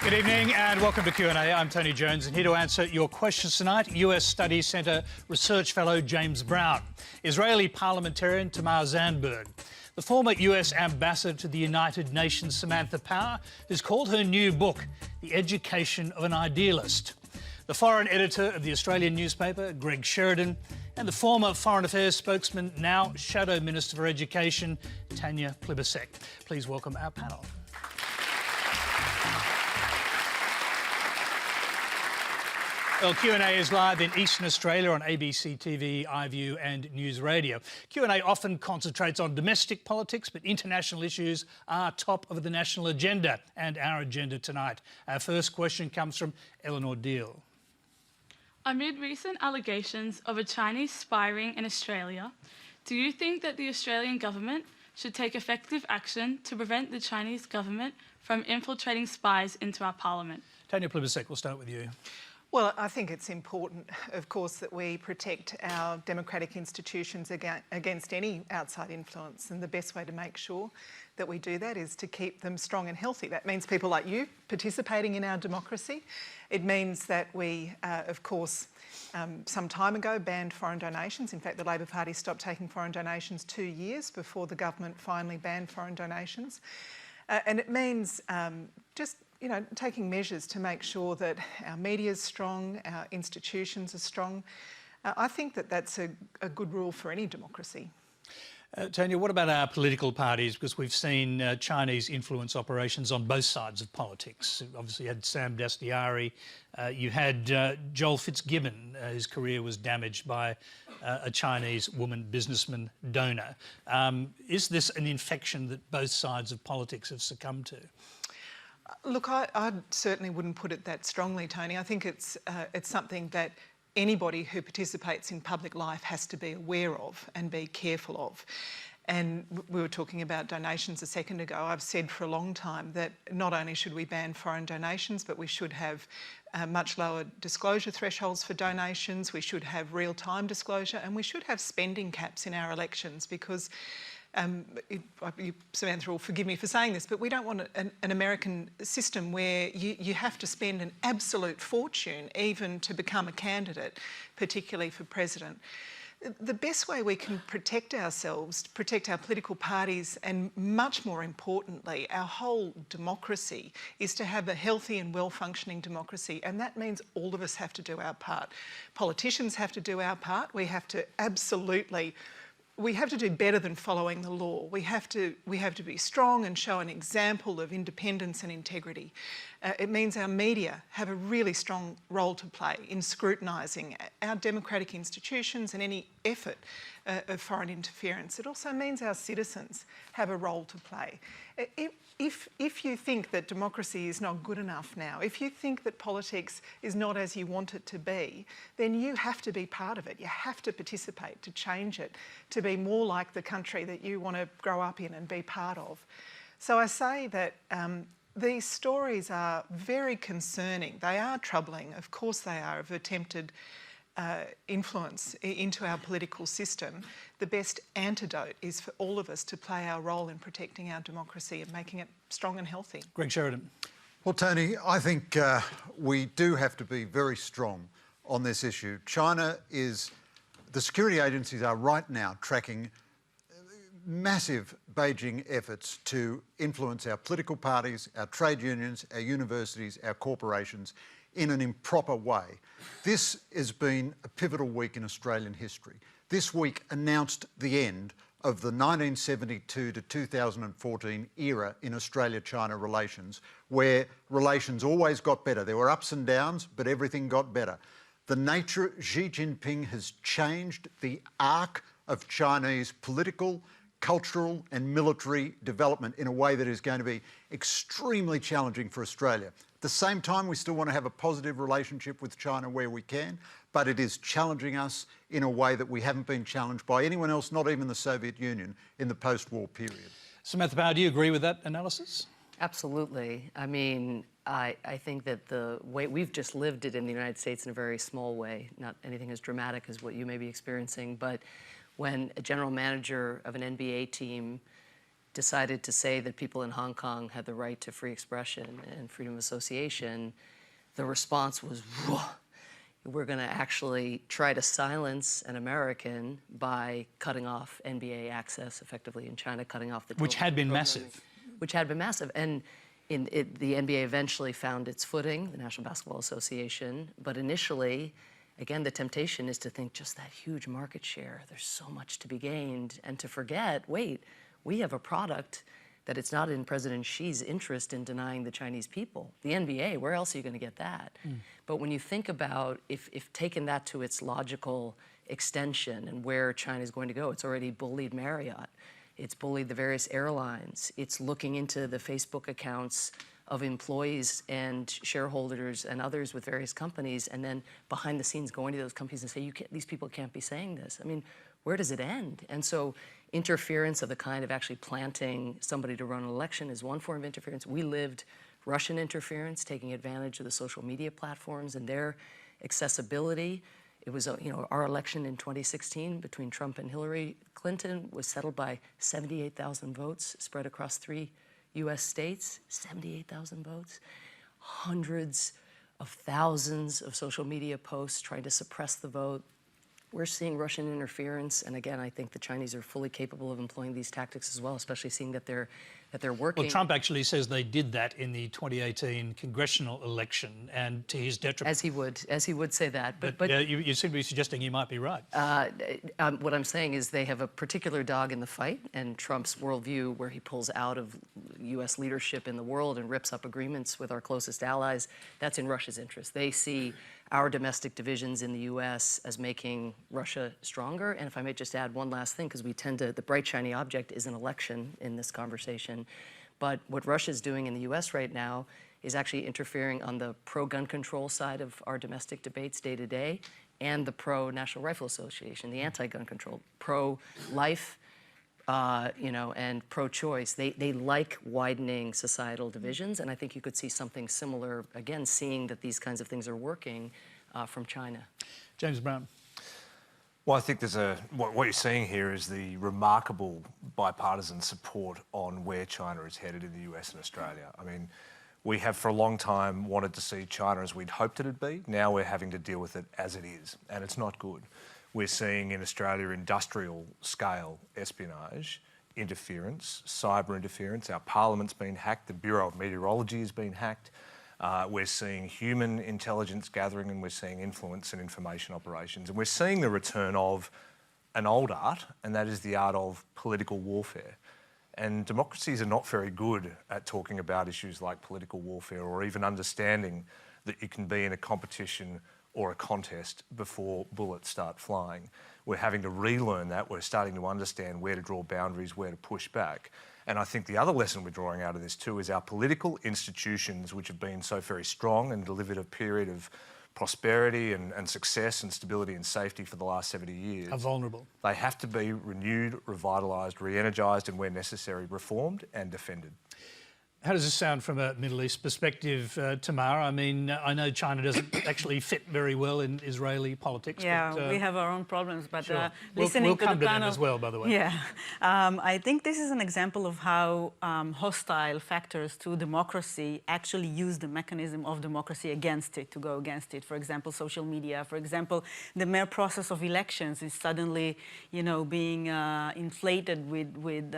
Good evening and welcome to Q&A. I'm Tony Jones and here to answer your questions tonight, US Studies Centre Research Fellow James Brown, Israeli Parliamentarian Tamar Zandberg, the former US Ambassador to the United Nations Samantha Power, who's called her new book The Education of an Idealist, the foreign editor of the Australian newspaper, Greg Sheridan, and the former Foreign Affairs spokesman, now Shadow Minister for Education, Tanya Plibersek. Please welcome our panel. Well, Q&A is live in Eastern Australia on ABC TV, iView and News Radio. Q&A often concentrates on domestic politics, but international issues are top of the national agenda and our agenda tonight. Our first question comes from Eleanor Deal. Amid recent allegations of a Chinese spy ring in Australia, do you think that the Australian government should take effective action to prevent the Chinese government from infiltrating spies into our parliament? Tanya Plibersek, we'll start with you. Well, I think it's important, of course, that we protect our democratic institutions against any outside influence, and the best way to make sure that we do that is to keep them strong and healthy. That means people like you participating in our democracy. It means that we, of course, some time ago banned foreign donations. In fact, the Labor Party stopped taking foreign donations 2 years before the government finally banned foreign donations. And it means taking measures to make sure that our media is strong, our institutions are strong. I think that that's a good rule for any democracy. Tanya, what about our political parties? Because we've seen Chinese influence operations on both sides of politics. Obviously you had Sam Dastyari, you had Joel Fitzgibbon, whose career was damaged by a Chinese woman businessman donor. Is this an infection that both sides of politics have succumbed to? Look, I certainly wouldn't put it that strongly, Tony. I think it's something that anybody who participates in public life has to be aware of and be careful of. And we were talking about donations a second ago. I've said for a long time that not only should we ban foreign donations, but we should have much lower disclosure thresholds for donations. We should have real-time disclosure, and we should have spending caps in our elections because Samantha will forgive me for saying this, but we don't want an American system where you have to spend an absolute fortune even to become a candidate, particularly for president. The best way we can protect ourselves, protect our political parties, and much more importantly, our whole democracy, is to have a healthy and well-functioning democracy. And that means all of us have to do our part. Politicians have to do our part. We have to do better than following the law. We have to be strong and show an example of independence and integrity. It means our media have a really strong role to play in scrutinising our democratic institutions and any effort of foreign interference. It also means our citizens have a role to play. If you think that democracy is not good enough now, if you think that politics is not as you want it to be, then you have to be part of it. You have to participate to change it, to be more like the country that you want to grow up in and be part of. So I say that these stories are very concerning. They are troubling. Of course they are, of attempted influence into our political system. The best antidote is for all of us to play our role in protecting our democracy and making it strong and healthy. Greg Sheridan. Well, Tony, I think we do have to be very strong on this issue. The security agencies are right now tracking massive Beijing efforts to influence our political parties, our trade unions, our universities, our corporations in an improper way. This has been a pivotal week in Australian history. This week announced the end of the 1972 to 2014 era in Australia-China relations, where relations always got better. There were ups and downs, but everything got better. The nature Xi Jinping has changed the arc of Chinese political, cultural and military development in a way that is going to be extremely challenging for Australia. At the same time, we still want to have a positive relationship with China where we can, but it is challenging us in a way that we haven't been challenged by anyone else, not even the Soviet Union, in the post-war period. Samantha Power, do you agree with that analysis? Absolutely. I mean, I think that the way we've just lived it in the United States in a very small way, not anything as dramatic as what you may be experiencing, but when a general manager of an NBA team decided to say that people in Hong Kong had the right to free expression and freedom of association, the response was, whoa. We're going to actually try to silence an American by cutting off NBA access effectively in China, cutting off the Which had been massive. Which had been massive. And the NBA eventually found its footing, the National Basketball Association. But initially, again, the temptation is to think just that huge market share. There's so much to be gained. And to forget, wait, we have a product that it's not in President Xi's interest in denying the Chinese people. The NBA, where else are you going to get that? But when you think about, if taken that to its logical extension and where China's going to go, it's already bullied Marriott. It's bullied the various airlines. It's looking into the Facebook accounts of employees and shareholders and others with various companies, and then behind the scenes going to those companies and say, these people can't be saying this. I mean, where does it end? And so interference of the kind of actually planting somebody to run an election is one form of interference. We lived Russian interference, taking advantage of the social media platforms and their accessibility. It was, our election in 2016 between Trump and Hillary Clinton was settled by 78,000 votes spread across 3 U.S. states, 78,000 votes, hundreds of thousands of social media posts trying to suppress the vote. We're seeing Russian interference, and again, I think the Chinese are fully capable of employing these tactics as well, especially seeing that they're working. Well, Trump actually says they did that in the 2018 congressional election, and to his detriment. As he would say that, but you seem to be suggesting he might be right. What I'm saying is they have a particular dog in the fight, and Trump's worldview, where he pulls out of U.S. leadership in the world and rips up agreements with our closest allies, that's in Russia's interest. They see our domestic divisions in the U.S. as making Russia stronger. And if I may just add one last thing, because the bright, shiny object is an election in this conversation. But what Russia's doing in the U.S. right now is actually interfering on the pro-gun control side of our domestic debates day to day, and the pro-National Rifle Association, the anti-gun control, pro-life, and pro-choice. They like widening societal divisions, and I think you could see something similar, again, seeing that these kinds of things are working from China. James Brown. Well, I think what you're seeing here is the remarkable bipartisan support on where China is headed in the US and Australia. I mean, we have for a long time wanted to see China as we'd hoped it'd be. Now we're having to deal with it as it is, and it's not good. We're seeing in Australia industrial scale espionage, interference, cyber interference. Our parliament's been hacked. The Bureau of Meteorology has been hacked. We're seeing human intelligence gathering, and we're seeing influence and information operations. And we're seeing the return of an old art, and that is the art of political warfare. And democracies are not very good at talking about issues like political warfare, or even understanding that you can be in a competition or a contest before bullets start flying. We're having to relearn that. We're starting to understand where to draw boundaries, where to push back. And I think the other lesson we're drawing out of this too is our political institutions, which have been so very strong and delivered a period of prosperity and success and stability and safety for the last 70 years. Are vulnerable. They have to be renewed, revitalised, re-energised, and where necessary, reformed and defended. How does this sound from a Middle East perspective, Tamar? I mean, I know China doesn't actually fit very well in Israeli politics. Yeah, but, we have our own problems, but sure. listening we'll to come the to panel... them as well, by the way. Yeah, I think this is an example of how hostile factors to democracy actually use the mechanism of democracy against it, to go against it. For example, social media. For example, the mere process of elections is suddenly, being inflated with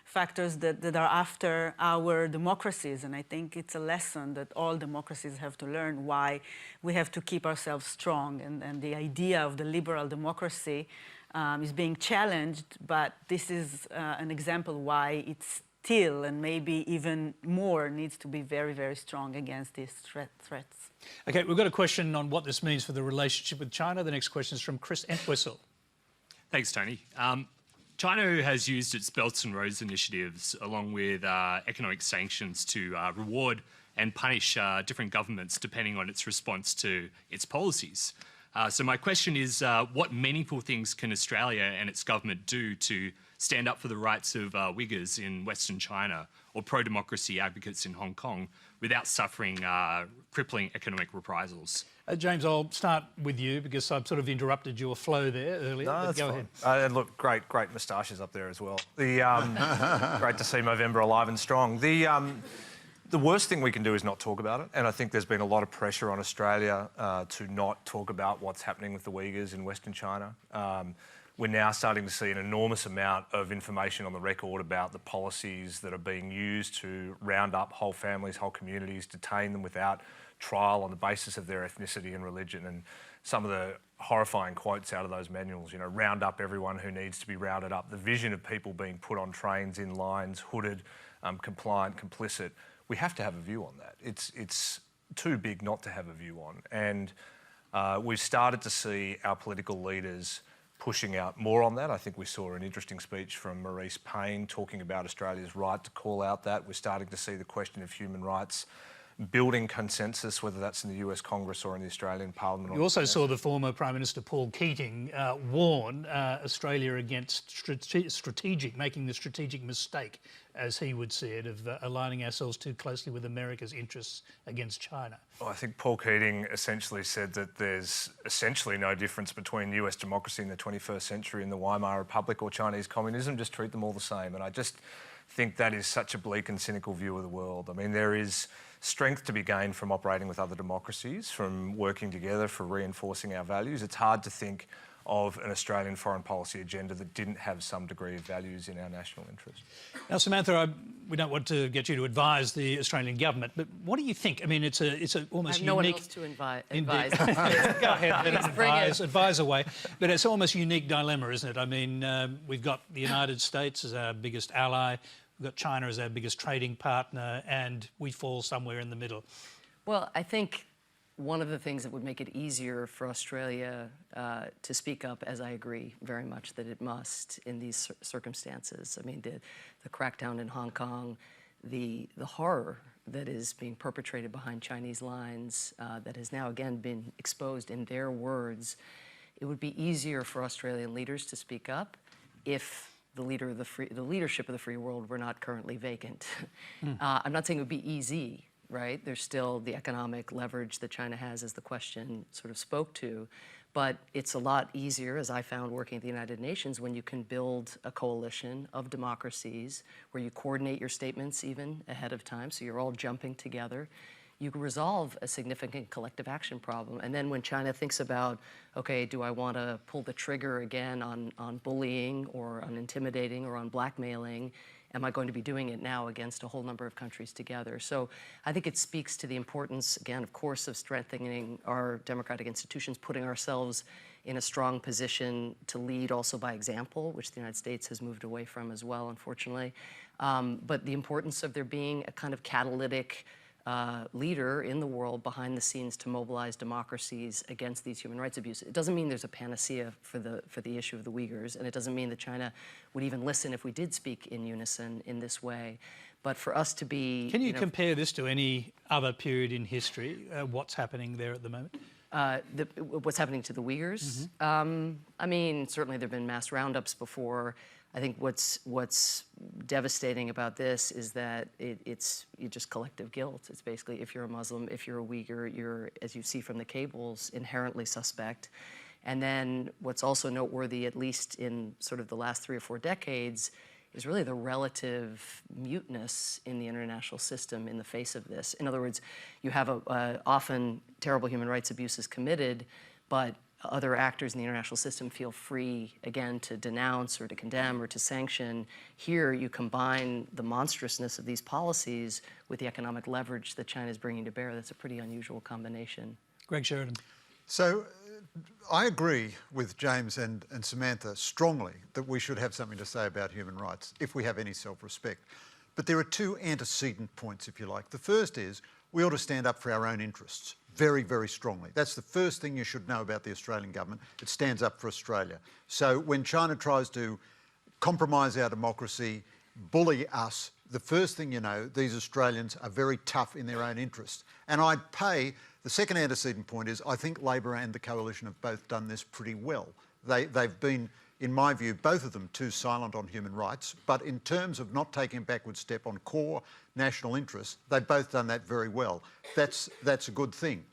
factors that are after our democracies, and I think it's a lesson that all democracies have to learn, why we have to keep ourselves strong, and the idea of the liberal democracy is being challenged, but this is an example why it's still, and maybe even more, needs to be very, very strong against these threats. Okay, we've got a question on what this means for the relationship with China. The next question is from Chris Entwistle. Thanks, Tony. China has used its Belts and Roads initiatives along with economic sanctions to reward and punish different governments depending on its response to its policies. So my question is, what meaningful things can Australia and its government do to stand up for the rights of Uyghurs in Western China or pro-democracy advocates in Hong Kong without suffering crippling economic reprisals? James, I'll start with you because I've sort of interrupted your flow there earlier. No, Go fine. ahead. And look, great moustaches up there as well. Great to see Movember alive and strong. The worst thing we can do is not talk about it, and I think there's been a lot of pressure on Australia to not talk about what's happening with the Uyghurs in Western China. We're now starting to see an enormous amount of information on the record about the policies that are being used to round up whole families, whole communities, detain them without trial on the basis of their ethnicity and religion. And some of the horrifying quotes out of those manuals, you know, round up everyone who needs to be rounded up. The vision of people being put on trains in lines, hooded, compliant, complicit. We have to have a view on that. It's too big not to have a view on. And we've started to see our political leaders pushing out more on that. I think we saw an interesting speech from Maurice Payne talking about Australia's right to call out that. We're starting to see the question of human rights building consensus, whether that's in the US Congress or in the Australian Parliament. You also saw the former Prime Minister Paul Keating warn Australia against making the strategic mistake, as he would see it, of aligning ourselves too closely with America's interests against China. Well, I think Paul Keating essentially said that there's essentially no difference between US democracy in the 21st century and the Weimar Republic or Chinese communism, just treat them all the same. And I just think that is such a bleak and cynical view of the world. I mean, there is strength to be gained from operating with other democracies, from working together for reinforcing our values. It's hard to think of an Australian foreign policy agenda that didn't have some degree of values in our national interest. Now, Samantha, we don't want to get you to advise the Australian government, but what do you think? I mean, it's a almost unique... No one else to advise. Go ahead, advise away. But it's almost unique dilemma, isn't it? I mean, we've got the United States as our biggest ally, we've got China as our biggest trading partner, and we fall somewhere in the middle. Well, I think one of the things that would make it easier for Australia to speak up, as I agree very much that it must in these circumstances. I mean, the crackdown in Hong Kong, the horror that is being perpetrated behind Chinese lines, that has now again been exposed in their words. It would be easier for Australian leaders to speak up if the leadership of the free world were not currently vacant. I'm not saying it would be easy. Right? There's still the economic leverage that China has, as the question sort of spoke to, but it's a lot easier, as I found working at the United Nations, when you can build a coalition of democracies where you coordinate your statements even ahead of time, so you're all jumping together. You can resolve a significant collective action problem. And then when China thinks about, okay, do I want to pull the trigger again on bullying or on intimidating or on blackmailing, am I going to be doing it now against a whole number of countries together? So I think it speaks to the importance, again, of course, of strengthening our democratic institutions, putting ourselves in a strong position to lead also by example, which the United States has moved away from as well, unfortunately. But the importance of there being a kind of catalytic leader in the world behind the scenes to mobilize democracies against these human rights abuses. It doesn't mean there's a panacea for the issue of the Uyghurs, and it doesn't mean that China would even listen if we did speak in unison in this way. But for us to be... Can you compare this to any other period in history? What's happening there at the moment? What's happening to the Uyghurs? I mean, certainly there have been mass roundups before. I think what's devastating about this is that it's just collective guilt. It's basically, if you're a Muslim, if you're a Uyghur, you're, as you see from the cables, inherently suspect. And then what's also noteworthy, at least in sort of the last 3 or 4 decades, is really the relative muteness in the international system in the face of this. In other words, you have often terrible human rights abuses committed, but other actors in the international system feel free, again, to denounce or to condemn or to sanction. Here, you combine the monstrousness of these policies with the economic leverage that China is bringing to bear. That's a pretty unusual combination. Greg Sheridan. So I agree with James and Samantha strongly that we should have something to say about human rights if we have any self-respect. But there are 2 antecedent points, if you like. The first is we ought to stand up for our own interests very, very strongly. That's the first thing you should know about the Australian government. It stands up for Australia. So when China tries to compromise our democracy, bully us, the first thing you know, these Australians are very tough in their own interests. And I'd pay, the second antecedent point is, I think Labor and the Coalition have both done this pretty well. They've been, in my view, both of them too silent on human rights, but in terms of not taking a backward step on core national interests, they've both done that very well. That's a good thing.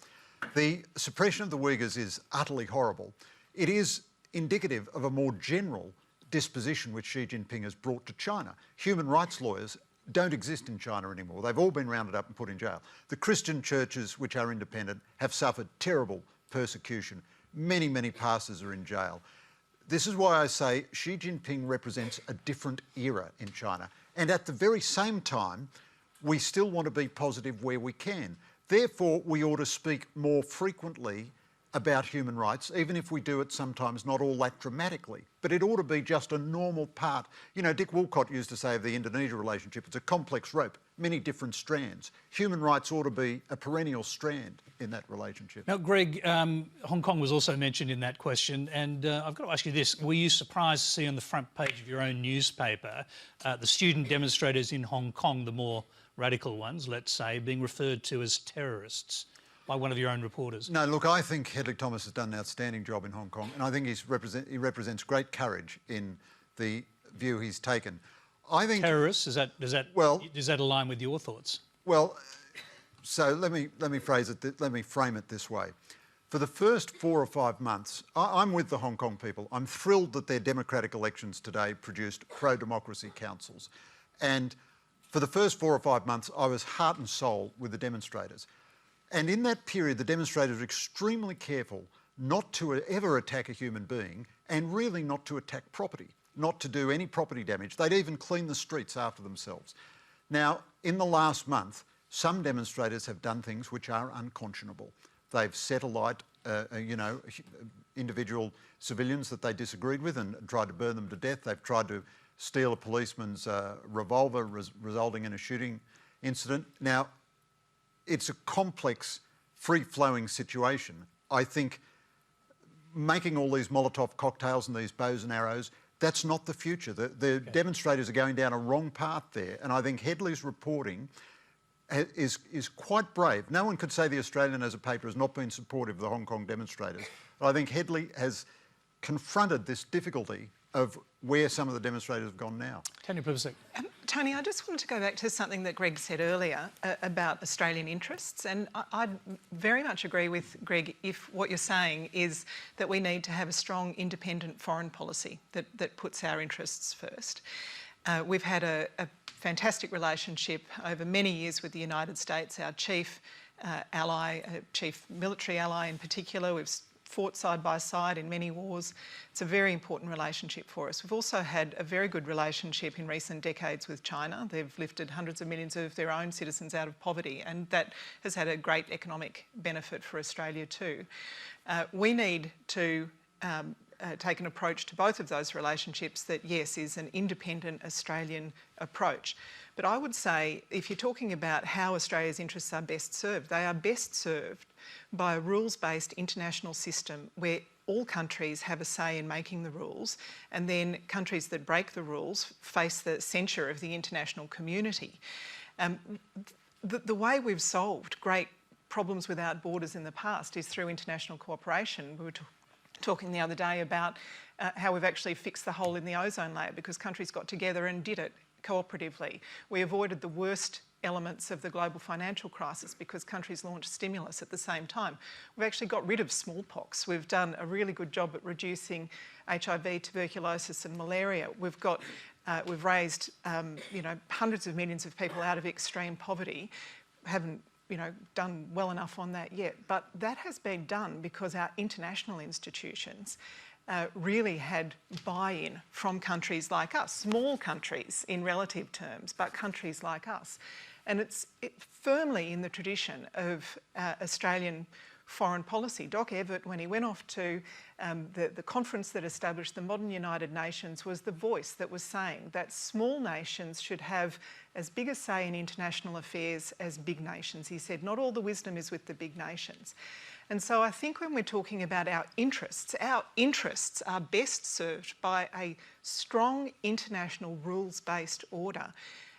The suppression of the Uyghurs is utterly horrible. It is indicative of a more general disposition which Xi Jinping has brought to China. Human rights lawyers don't exist in China anymore. They've all been rounded up and put in jail. The Christian churches, which are independent, have suffered terrible persecution. Many, many pastors are in jail. This is why I say Xi Jinping represents a different era in China. And at the very same time, we still want to be positive where we can. Therefore, we ought to speak more frequently about human rights, even if we do it sometimes not all that dramatically. But it ought to be just a normal part. You know, Dick Woolcott used to say of the Indonesia relationship, it's a complex rope, many different strands. Human rights ought to be a perennial strand in that relationship. Now, Greg, Hong Kong was also mentioned in that question, and I've got to ask you this. Were you surprised to see on the front page of your own newspaper the student demonstrators in Hong Kong, the more radical ones, let's say, being referred to as terrorists by one of your own reporters? No, look, I think Hedley Thomas has done an outstanding job in Hong Kong, and I think he represents great courage in the view he's taken. I think terrorists, does that align with your thoughts? Well, so let me frame it this way. For the first 4 or 5 months, I'm with the Hong Kong people. I'm thrilled that their democratic elections today produced pro-democracy councils, and for the first 4 or 5 months, I was heart and soul with the demonstrators. And in that period, the demonstrators were extremely careful not to ever attack a human being and really not to attack property, not to do any property damage. They'd even clean the streets after themselves. Now, in the last month, some demonstrators have done things which are unconscionable. They've set alight, individual civilians that they disagreed with and tried to burn them to death. They've tried to steal a policeman's revolver, resulting in a shooting incident. Now, it's a complex, free-flowing situation. I think making all these Molotov cocktails and these bows and arrows, that's not the future. The demonstrators are going down a wrong path there, and I think Hedley's reporting is quite brave. No one could say the Australian as a paper has not been supportive of the Hong Kong demonstrators. But I think Hedley has confronted this difficulty of where some of the demonstrators have gone now. Tanya, Plibersek. Tony, I just wanted to go back to something that Greg said earlier about Australian interests, and I'd very much agree with Greg if what you're saying is that we need to have a strong independent foreign policy that puts our interests first. We've had a fantastic relationship over many years with the United States, our chief ally, chief military ally in particular. We've fought side by side in many wars. It's a very important relationship for us. We've also had a very good relationship in recent decades with China. They've lifted hundreds of millions of their own citizens out of poverty, and that has had a great economic benefit for Australia too. We need to take an approach to both of those relationships that, yes, is an independent Australian approach. But I would say, if you're talking about how Australia's interests are best served, they are best served by a rules-based international system where all countries have a say in making the rules, and then countries that break the rules face the censure of the international community. The way we've solved great problems without borders in the past is through international cooperation. We were talking the other day about how we've actually fixed the hole in the ozone layer because countries got together and did it cooperatively. We avoided the worst elements of the global financial crisis because countries launched stimulus at the same time. We've actually got rid of smallpox. We've done a really good job at reducing HIV, tuberculosis and malaria. We've raised hundreds of millions of people out of extreme poverty. Haven't done well enough on that yet, but that has been done because our international institutions really had buy-in from countries like us, small countries in relative terms, but countries like us. And it's firmly in the tradition of Australian foreign policy. Doc Everett, when he went off to the conference that established the modern United Nations, was the voice that was saying that small nations should have as big a say in international affairs as big nations. He said, not all the wisdom is with the big nations. And so I think when we're talking about our interests are best served by a strong international rules-based order.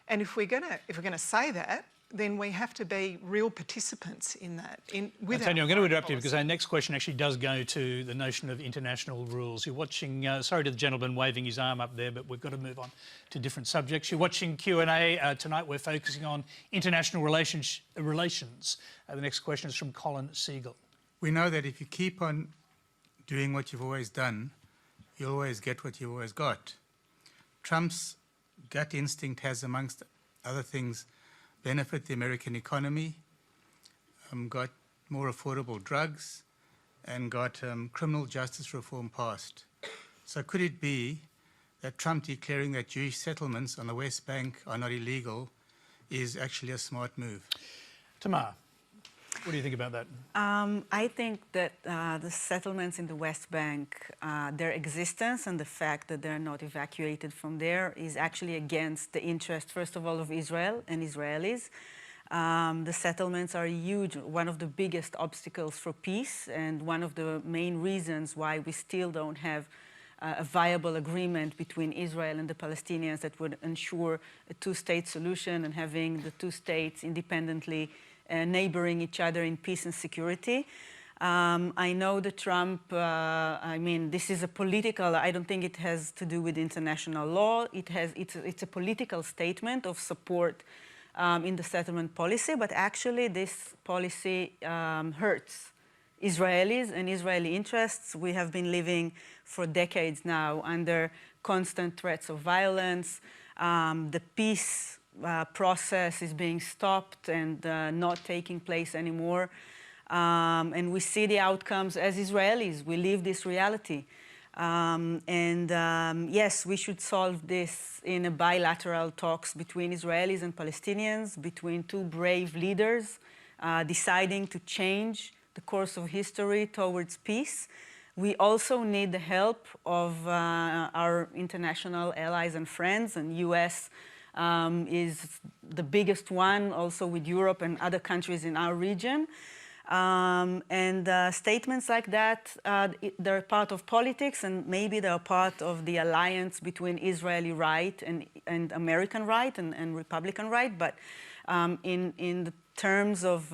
And if we're going to say that, then we have to be real participants in that. Tanya, I'm going to interrupt you because our next question actually does go to the notion of international rules. You're watching, sorry to the gentleman waving his arm up there, but we've got to move on to different subjects. You're watching Q&A. Tonight we're focusing on international relations. The next question is from Colin Siegel. We know that if you keep on doing what you've always done, you'll always get what you've always got. Trump's gut instinct has, amongst other things, benefit the American economy, got more affordable drugs, and got criminal justice reform passed. So could it be that Trump declaring that Jewish settlements on the West Bank are not illegal is actually a smart move? Tamar, what do you think about that? I think that the settlements in the West Bank, their existence and the fact that they're not evacuated from there is actually against the interest, first of all, of Israel and Israelis. The settlements are huge, one of the biggest obstacles for peace, and one of the main reasons why we still don't have a viable agreement between Israel and the Palestinians that would ensure a two-state solution and having the two states independently neighboring each other in peace and security. I know that Trump, I mean, this is a political, I don't think it has to do with international law. It's a political statement of support in the settlement policy, but actually this policy hurts Israelis and Israeli interests. We have been living for decades now under constant threats of violence. The peace process is being stopped and not taking place anymore. And we see the outcomes as Israelis. We live this reality. Yes, we should solve this in a bilateral talks between Israelis and Palestinians, between two brave leaders deciding to change the course of history towards peace. We also need the help of our international allies and friends, and US is the biggest one, also with Europe and other countries in our region. Statements like that, they're part of politics, and maybe they're part of the alliance between Israeli right and American right and Republican right. But in the terms of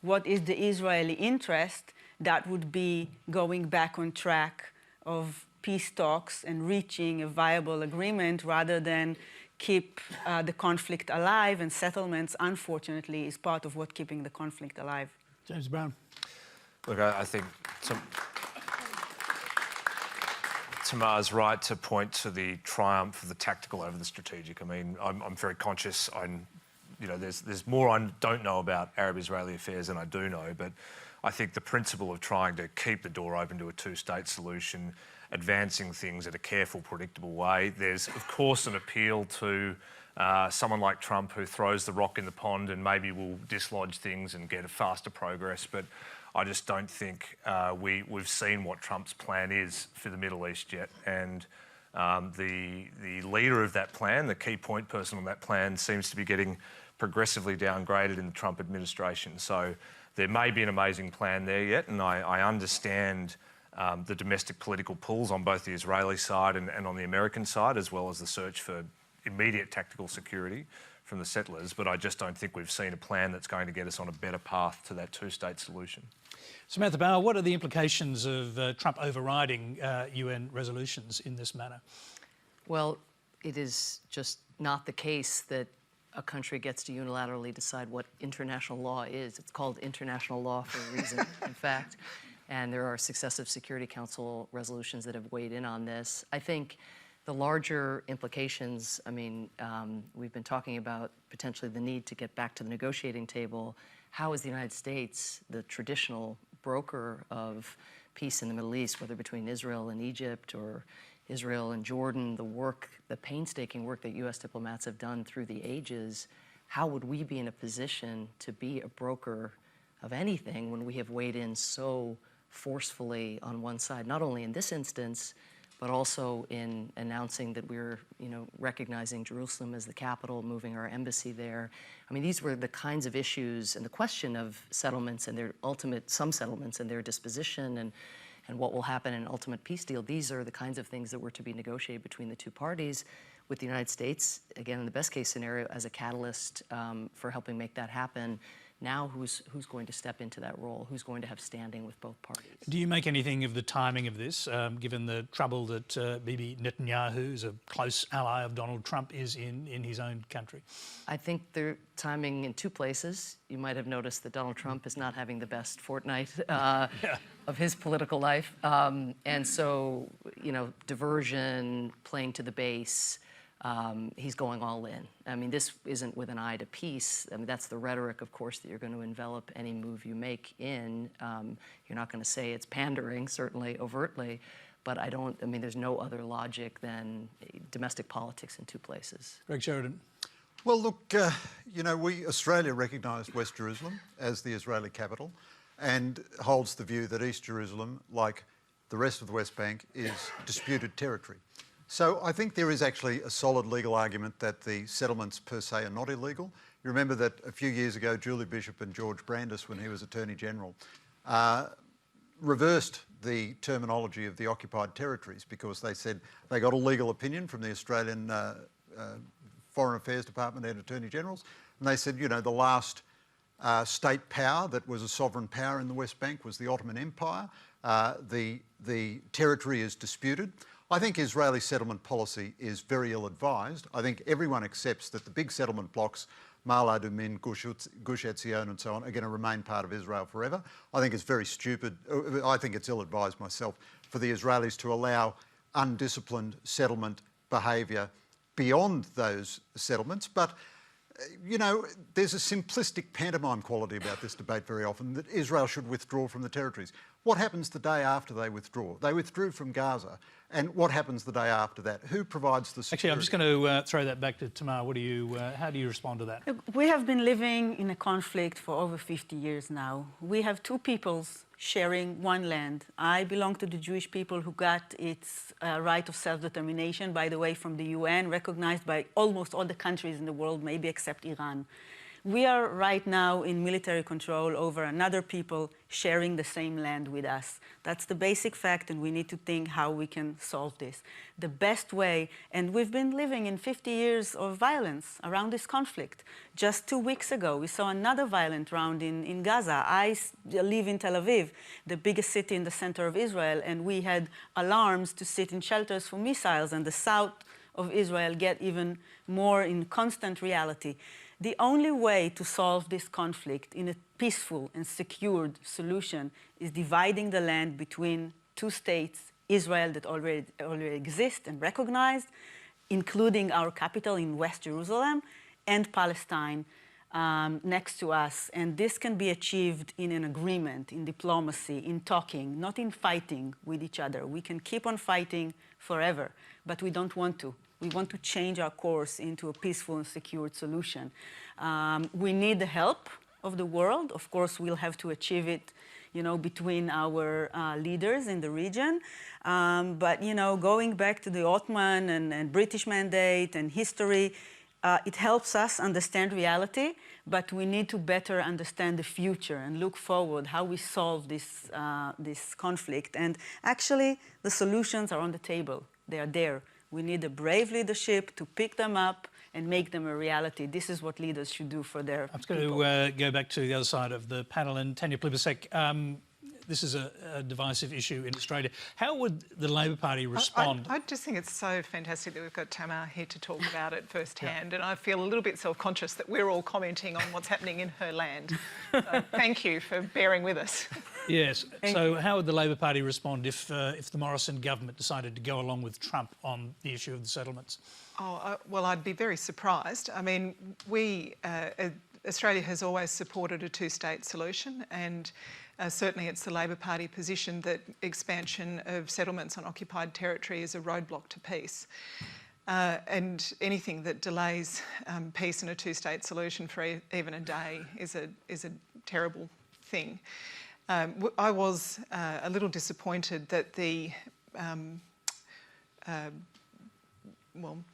what is the Israeli interest, that would be going back on track of peace talks and reaching a viable agreement rather than keep the conflict alive, and settlements, unfortunately, is part of what keeping the conflict alive. James Brown. Look, I think Tamar's right to point to the triumph of the tactical over the strategic. I mean, I'm very conscious. There's more I don't know about Arab-Israeli affairs than I do know, but I think the principle of trying to keep the door open to a two-state solution, advancing things in a careful, predictable way. There's, of course, an appeal to someone like Trump who throws the rock in the pond and maybe will dislodge things and get a faster progress. But I just don't think we've seen what Trump's plan is for the Middle East yet. And the leader of that plan, the key point person on that plan, seems to be getting progressively downgraded in the Trump administration. So there may be an amazing plan there yet, and I understand the domestic political pulls on both the Israeli side and on the American side, as well as the search for immediate tactical security from the settlers, but I just don't think we've seen a plan that's going to get us on a better path to that two-state solution. Samantha Bauer, what are the implications of Trump overriding UN resolutions in this manner? Well, it is just not the case that a country gets to unilaterally decide what international law is. It's called international law for a reason, in fact. And there are successive Security Council resolutions that have weighed in on this. I think the larger implications, I mean, we've been talking about potentially the need to get back to the negotiating table. How is the United States, the traditional broker of peace in the Middle East, whether between Israel and Egypt or Israel and Jordan, the painstaking work that U.S. diplomats have done through the ages, how would we be in a position to be a broker of anything when we have weighed in so forcefully on one side, not only in this instance, but also in announcing that we're, recognizing Jerusalem as the capital, moving our embassy there. I mean, these were the kinds of issues, and the question of settlements and some settlements and their disposition, and what will happen in an ultimate peace deal. These are the kinds of things that were to be negotiated between the two parties, with the United States, again, in the best case scenario, as a catalyst for helping make that happen. Now, who's going to step into that role? Who's going to have standing with both parties? Do you make anything of the timing of this, given the trouble that Bibi Netanyahu, who's a close ally of Donald Trump, is in his own country? I think the timing in two places. You might have noticed that Donald Trump is not having the best fortnight of his political life. And so, diversion, playing to the base, he's going all in. I mean, this isn't with an eye to peace. I mean, that's the rhetoric, of course, that you're going to envelop any move you make in. You're not going to say it's pandering, certainly, overtly, but there's no other logic than domestic politics in two places. Greg Sheridan. Well, look, Australia recognised West Jerusalem as the Israeli capital and holds the view that East Jerusalem, like the rest of the West Bank, is disputed territory. So I think there is actually a solid legal argument that the settlements per se are not illegal. You remember that a few years ago, Julie Bishop and George Brandis, when he was Attorney General, reversed the terminology of the occupied territories because they said they got a legal opinion from the Australian Foreign Affairs Department and Attorney Generals, and they said, the last state power that was a sovereign power in the West Bank was the Ottoman Empire. The territory is disputed. I think Israeli settlement policy is very ill-advised. I think everyone accepts that the big settlement blocks, Ma'ale Adumim, Gush Etzion and so on, are going to remain part of Israel forever. I think it's very stupid. I think it's ill-advised myself for the Israelis to allow undisciplined settlement behaviour beyond those settlements. But, there's a simplistic pantomime quality about this debate very often, that Israel should withdraw from the territories. What happens the day after they withdraw? They withdrew from Gaza. And what happens the day after that? Who provides the security? Actually, I'm just going to throw that back to Tamar. How do you respond to that? We have been living in a conflict for over 50 years now. We have two peoples sharing one land. I belong to the Jewish people who got its right of self-determination, by the way, from the UN, recognized by almost all the countries in the world, maybe except Iran. We are right now in military control over another people sharing the same land with us. That's the basic fact, and we need to think how we can solve this. The best way, and we've been living in 50 years of violence around this conflict. Just 2 weeks ago, we saw another violent round in Gaza. I live in Tel Aviv, the biggest city in the center of Israel, and we had alarms to sit in shelters for missiles, and the south of Israel get even more in constant reality. The only way to solve this conflict in a peaceful and secured solution is dividing the land between two states, Israel that already exist and recognized, including our capital in West Jerusalem, and Palestine next to us. And this can be achieved in an agreement, in diplomacy, in talking, not in fighting with each other. We can keep on fighting forever, but we don't want to. We want to change our course into a peaceful and secured solution. We need the help of the world. Of course, we'll have to achieve it, between our leaders in the region. But, going back to the Ottoman and British mandate and history, it helps us understand reality, but we need to better understand the future and look forward, how we solve this conflict. And actually, the solutions are on the table. They are there. We need a brave leadership to pick them up and make them a reality. This is what leaders should do for their people. I'm going to go back to the other side of the panel, and Tanya Plibersek, this is a divisive issue in Australia. How would the Labor Party respond? I just think it's so fantastic that we've got Tamar here to talk about it firsthand, and I feel a little bit self-conscious that we're all commenting on what's happening in her land. So thank you for bearing with us. Yes. So how would the Labor Party respond if the Morrison government decided to go along with Trump on the issue of the settlements? Well, I'd be very surprised. I mean, Australia has always supported a two-state solution, and certainly it's the Labor Party position that expansion of settlements on occupied territory is a roadblock to peace. And anything that delays peace and a two-state solution for even a day is a terrible thing. I was a little disappointed that the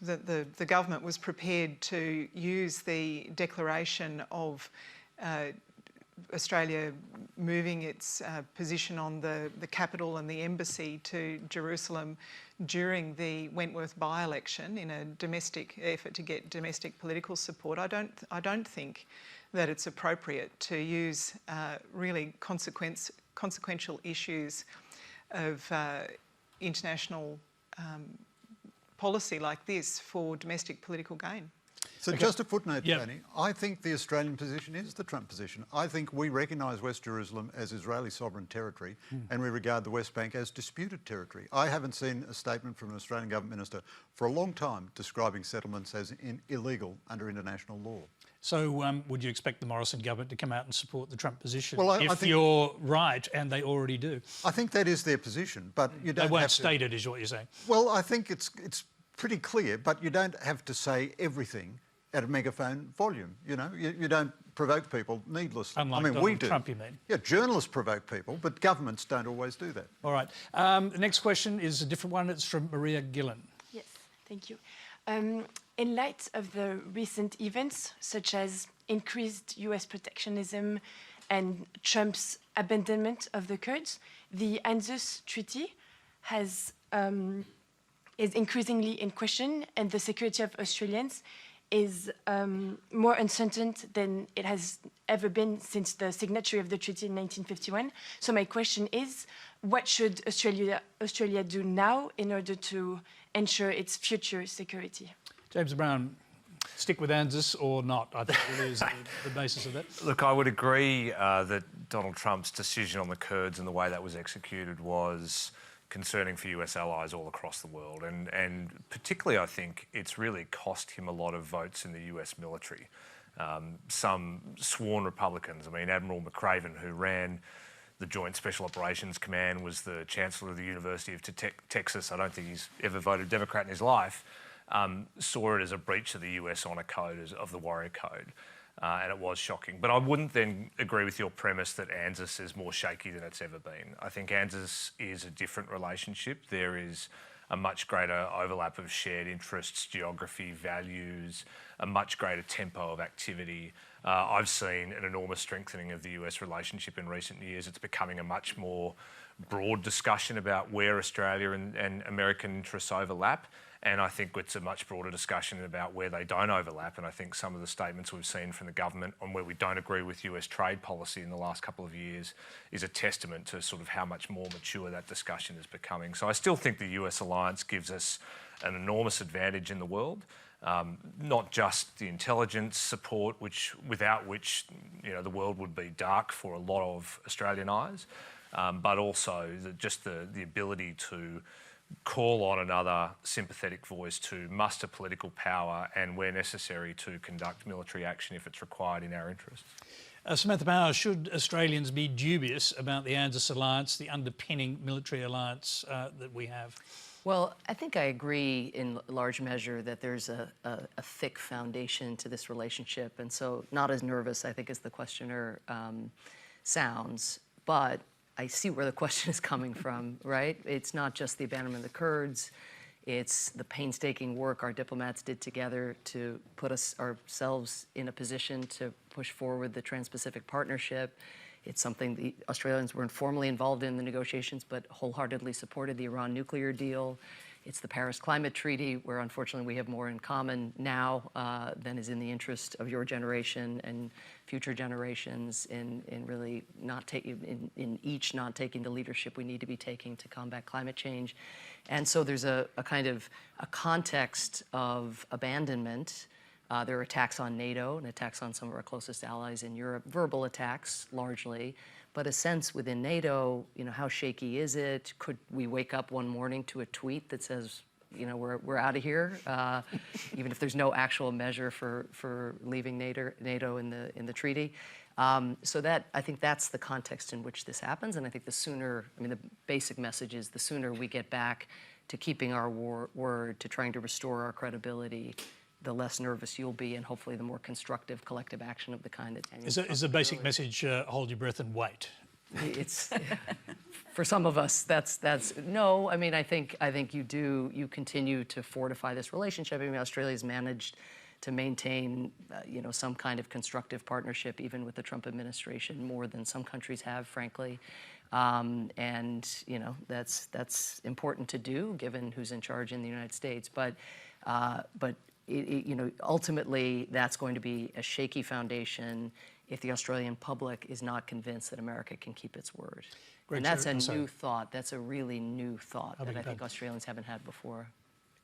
the government was prepared to use the declaration of Australia moving its position on the capital and the embassy to Jerusalem during the Wentworth by-election in a domestic effort to get domestic political support. I don't think that it's appropriate to use really consequential issues of international policy like this for domestic political gain. So just a footnote, Tony. I think the Australian position is the Trump position. I think we recognise West Jerusalem as Israeli sovereign territory and we regard the West Bank as disputed territory. I haven't seen a statement from an Australian government minister for a long time describing settlements as illegal under international law. So would you expect the Morrison government to come out and support the Trump position I if think you're right, and they already do? I think that is their position, but you don't They won't have to... state it, is what you're saying? Well, I think it's pretty clear, but you don't have to say everything at a megaphone volume. You know, you don't provoke people needlessly. Unlike I mean, Donald we do. Trump, you mean? Yeah, journalists provoke people, but governments don't always do that. All right. The next question is a different one. It's from Maria Gillen. Yes, thank you. In light of the recent events, such as increased US protectionism and Trump's abandonment of the Kurds, the ANZUS Treaty is increasingly in question, and the security of Australians is more uncertain than it has ever been since the signature of the treaty in 1951. So my question is, what should Australia do now in order to ensure its future security? James Brown, stick with ANZUS or not? I think it is the basis of that. Look, I would agree that Donald Trump's decision on the Kurds and the way that was executed was concerning for US allies all across the world. And particularly, I think, it's really cost him a lot of votes in the US military. Some sworn Republicans, I mean, Admiral McRaven, who ran the Joint Special Operations Command, was the Chancellor of the University of Texas. I don't think he's ever voted Democrat in his life. Saw it as a breach of the US Honour Code, of the Warrior Code. And it was shocking. But I wouldn't then agree with your premise that ANZUS is more shaky than it's ever been. I think ANZUS is a different relationship. There is a much greater overlap of shared interests, geography, values, a much greater tempo of activity. I've seen an enormous strengthening of the US relationship in recent years. It's becoming a much more broad discussion about where Australia and American interests overlap. And I think it's a much broader discussion about where they don't overlap. And I think some of the statements we've seen from the government on where we don't agree with US trade policy in the last couple of years is a testament to sort of how much more mature that discussion is becoming. So I still think the US alliance gives us an enormous advantage in the world. Not just the intelligence support, without which the world would be dark for a lot of Australian eyes, but also the ability to call on another sympathetic voice to muster political power and, where necessary, to conduct military action if it's required in our interests. Samantha Power, should Australians be dubious about the ANZUS alliance, the underpinning military alliance that we have? Well, I think I agree in large measure that there's a thick foundation to this relationship, and so not as nervous, I think, as the questioner sounds, but I see where the question is coming from, right? It's not just the abandonment of the Kurds, it's the painstaking work our diplomats did together to put ourselves in a position to push forward the Trans-Pacific Partnership. It's something the Australians were informally involved in the negotiations, but wholeheartedly supported the Iran nuclear deal. It's the Paris Climate Treaty, where unfortunately we have more in common now than is in the interest of your generation and future generations in really not taking, in each not taking the leadership we need to be taking to combat climate change. And so there's a kind of a context of abandonment. There are attacks on NATO and attacks on some of our closest allies in Europe, verbal attacks largely, but a sense within NATO, how shaky is it? Could we wake up one morning to a tweet that says, we're out of here, even if there's no actual measure for leaving NATO in the treaty? So that, I think that's the context in which this happens, and I think the basic message is the sooner we get back to keeping our word, to trying to restore our credibility, the less nervous you'll be, and hopefully the more constructive collective action of the kind that Tanya Is the basic message hold your breath and wait? it's for some of us that's no. I mean, I think you continue to fortify this relationship. I mean, Australia's managed to maintain some kind of constructive partnership even with the Trump administration more than some countries have, frankly. And that's important to do given who's in charge in the United States. But ultimately that's going to be a shaky foundation if the Australian public is not convinced that America can keep its word. And that's a new thought. That's a really new thought that I think Australians haven't had before.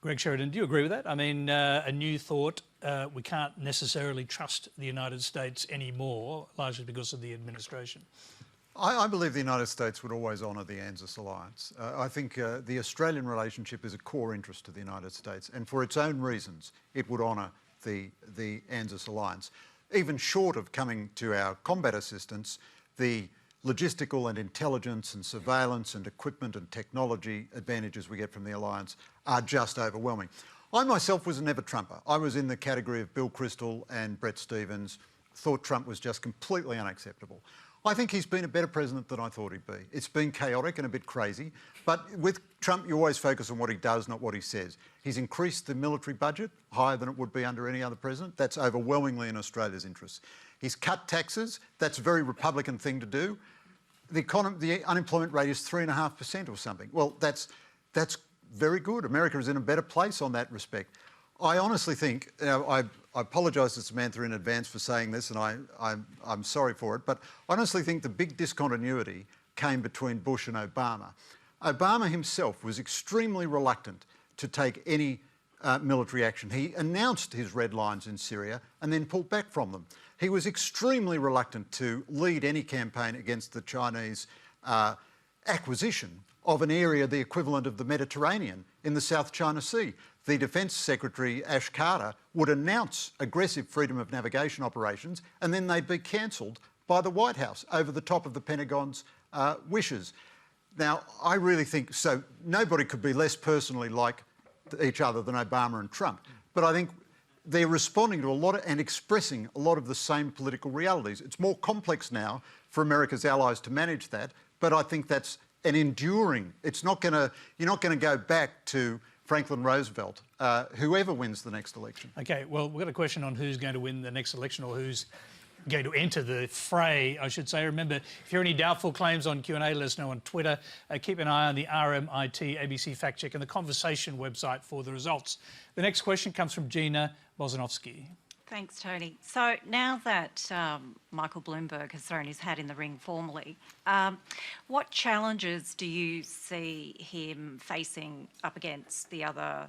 Greg Sheridan, do you agree with that? I mean, a new thought, we can't necessarily trust the United States anymore, largely because of the administration. I believe the United States would always honour the ANZUS alliance. I think the Australian relationship is a core interest to the United States, and for its own reasons, it would honour the ANZUS alliance. Even short of coming to our combat assistance, the logistical and intelligence and surveillance and equipment and technology advantages we get from the alliance are just overwhelming. I myself was a never Trumper. I was in the category of Bill Kristol and Brett Stevens, thought Trump was just completely unacceptable. I think he's been a better president than I thought he'd be. It's been chaotic and a bit crazy, but with Trump you always focus on what he does, not what he says. He's increased the military budget higher than it would be under any other president. That's overwhelmingly in Australia's interests. He's cut taxes. That's a very Republican thing to do. The unemployment rate is 3.5% or something. Well, that's very good. America is in a better place on that respect. I honestly think, I apologise to Samantha in advance for saying this, and I'm sorry for it, but I honestly think the big discontinuity came between Bush and Obama. Obama himself was extremely reluctant to take any military action. He announced his red lines in Syria and then pulled back from them. He was extremely reluctant to lead any campaign against the Chinese acquisition of an area the equivalent of the Mediterranean in the South China Sea. The Defence Secretary, Ash Carter, would announce aggressive freedom of navigation operations and then they'd be cancelled by the White House over the top of the Pentagon's wishes. Now, I really think, so nobody could be less personally like each other than Obama and Trump, but I think they're responding to a lot and expressing a lot of the same political realities. It's more complex now for America's allies to manage that, but I think that's an enduring, you're not going to go back to Franklin Roosevelt, whoever wins the next election. OK, well, we've got a question on who's going to win the next election or who's going to enter the fray, I should say. Remember, if you have any doubtful claims on Q&A, let us know on Twitter. Keep an eye on the RMIT ABC Fact Check and the Conversation website for the results. The next question comes from Gina Bozanovsky. Thanks, Tony. So now that Michael Bloomberg has thrown his hat in the ring formally, what challenges do you see him facing up against the other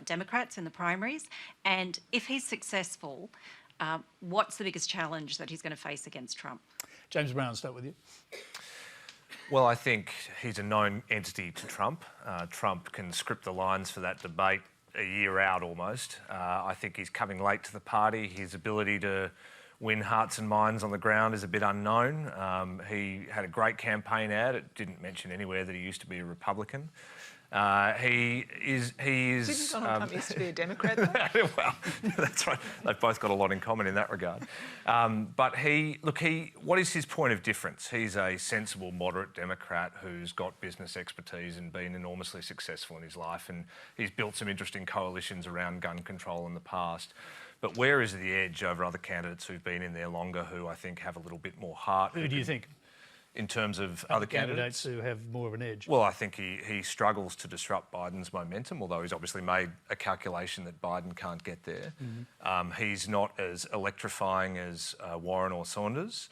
Democrats in the primaries? And if he's successful, what's the biggest challenge that he's going to face against Trump? James Brown, I'll start with you. Well, I think he's a known entity to Trump. Trump can script the lines for that debate a year out almost. I think he's coming late to the party. His ability to win hearts and minds on the ground is a bit unknown. He had a great campaign ad. It didn't mention anywhere that he used to be a Republican. He is. Didn't Donald Trump used to be a Democrat, though? Well, that's right. They've both got a lot in common in that regard. But what is his point of difference? He's a sensible, moderate Democrat who's got business expertise and been enormously successful in his life, and he's built some interesting coalitions around gun control in the past. But where is the edge over other candidates who've been in there longer, who I think have a little bit more heart? Who do you think? In terms of other candidates who have more of an edge? Well, I think he struggles to disrupt Biden's momentum, although he's obviously made a calculation that Biden can't get there. Mm-hmm. He's not as electrifying as Warren or Saunders.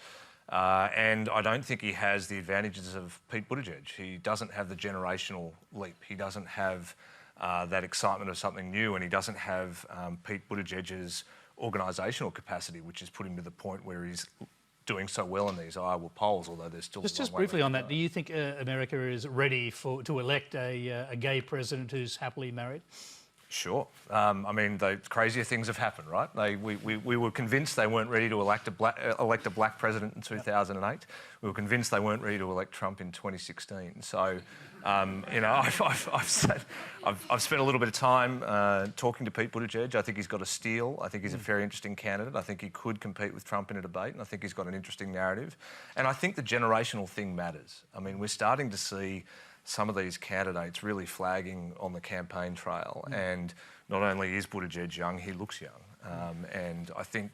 And I don't think he has the advantages of Pete Buttigieg. He doesn't have the generational leap. He doesn't have that excitement of something new, and he doesn't have Pete Buttigieg's organisational capacity, which has put him to the point where he's doing so well in these Iowa polls, although there's still just briefly on that, do you think America is ready to elect a gay president who's happily married? Sure. I mean, crazier things have happened, right? We were convinced they weren't ready to elect a black president in 2008. We were convinced they weren't ready to elect Trump in 2016. So, you know, I've spent a little bit of time talking to Pete Buttigieg. I think he's got a steal. I think he's a very interesting candidate. I think he could compete with Trump in a debate, and I think he's got an interesting narrative. And I think the generational thing matters. I mean, we're starting to see some of these candidates really flagging on the campaign trail. And not only is Buttigieg young, he looks young. And I think,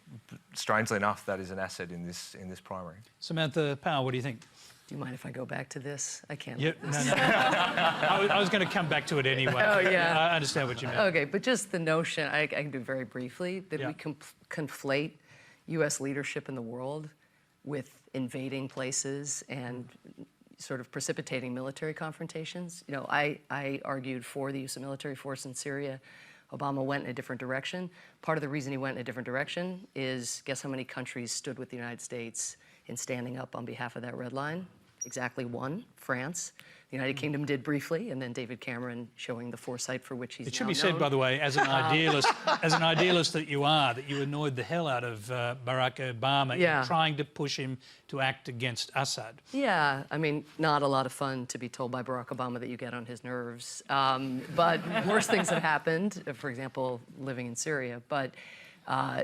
strangely enough, that is an asset in this primary. Samantha Power, what do you think? Do you mind if I go back to this? I can't. Yep, no. I was going to come back to it anyway. Oh, yeah. I understand what you mean. Okay, but just the notion, I can do very briefly, that we conflate U.S. leadership in the world with invading places and sort of precipitating military confrontations. You know, I argued for the use of military force in Syria. Obama went in a different direction. Part of the reason he went in a different direction is, guess how many countries stood with the United States in standing up on behalf of that red line? Exactly one, France. The United Kingdom did briefly, and then David Cameron showing the foresight for which he's now known. It should be said, by the way, as an idealist that you are, that you annoyed the hell out of Barack Obama in trying to push him to act against Assad. Yeah, I mean, not a lot of fun to be told by Barack Obama that you get on his nerves. But worse things have happened, for example, living in Syria, but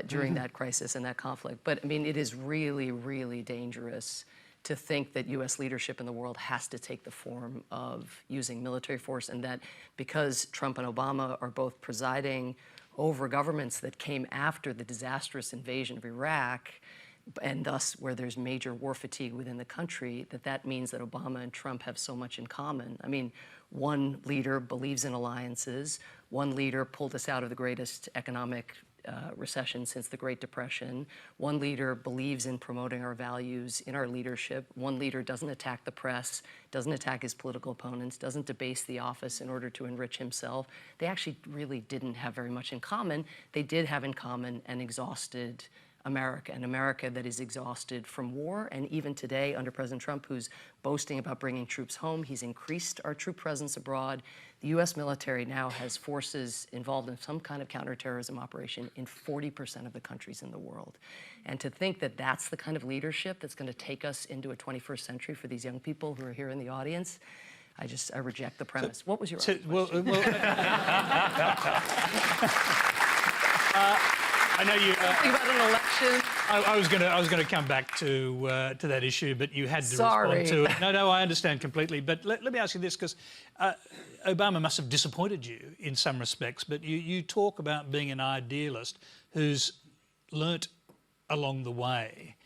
during that crisis and that conflict. But I mean, it is really, really dangerous to think that U.S. leadership in the world has to take the form of using military force, and that because Trump and Obama are both presiding over governments that came after the disastrous invasion of Iraq, and thus where there's major war fatigue within the country, that means that Obama and Trump have so much in common. I mean, one leader believes in alliances, one leader pulled us out of the greatest economic recession since the Great Depression. One leader believes in promoting our values in our leadership. One leader doesn't attack the press, doesn't attack his political opponents, doesn't debase the office in order to enrich himself. They actually really didn't have very much in common. They did have in common an exhausted America, an America that is exhausted from war. And even today, under President Trump, who's boasting about bringing troops home, he's increased our troop presence abroad. The U.S. military now has forces involved in some kind of counterterrorism operation in 40% of the countries in the world. And to think that that's the kind of leadership that's going to take us into a 21st century for these young people who are here in the audience, I reject the premise. What was your question? I know you. Think about an election. I was going to come back to that issue, but you had to respond to it. No, I understand completely. But let me ask you this, because Obama must have disappointed you in some respects. But you talk about being an idealist who's learnt along the way.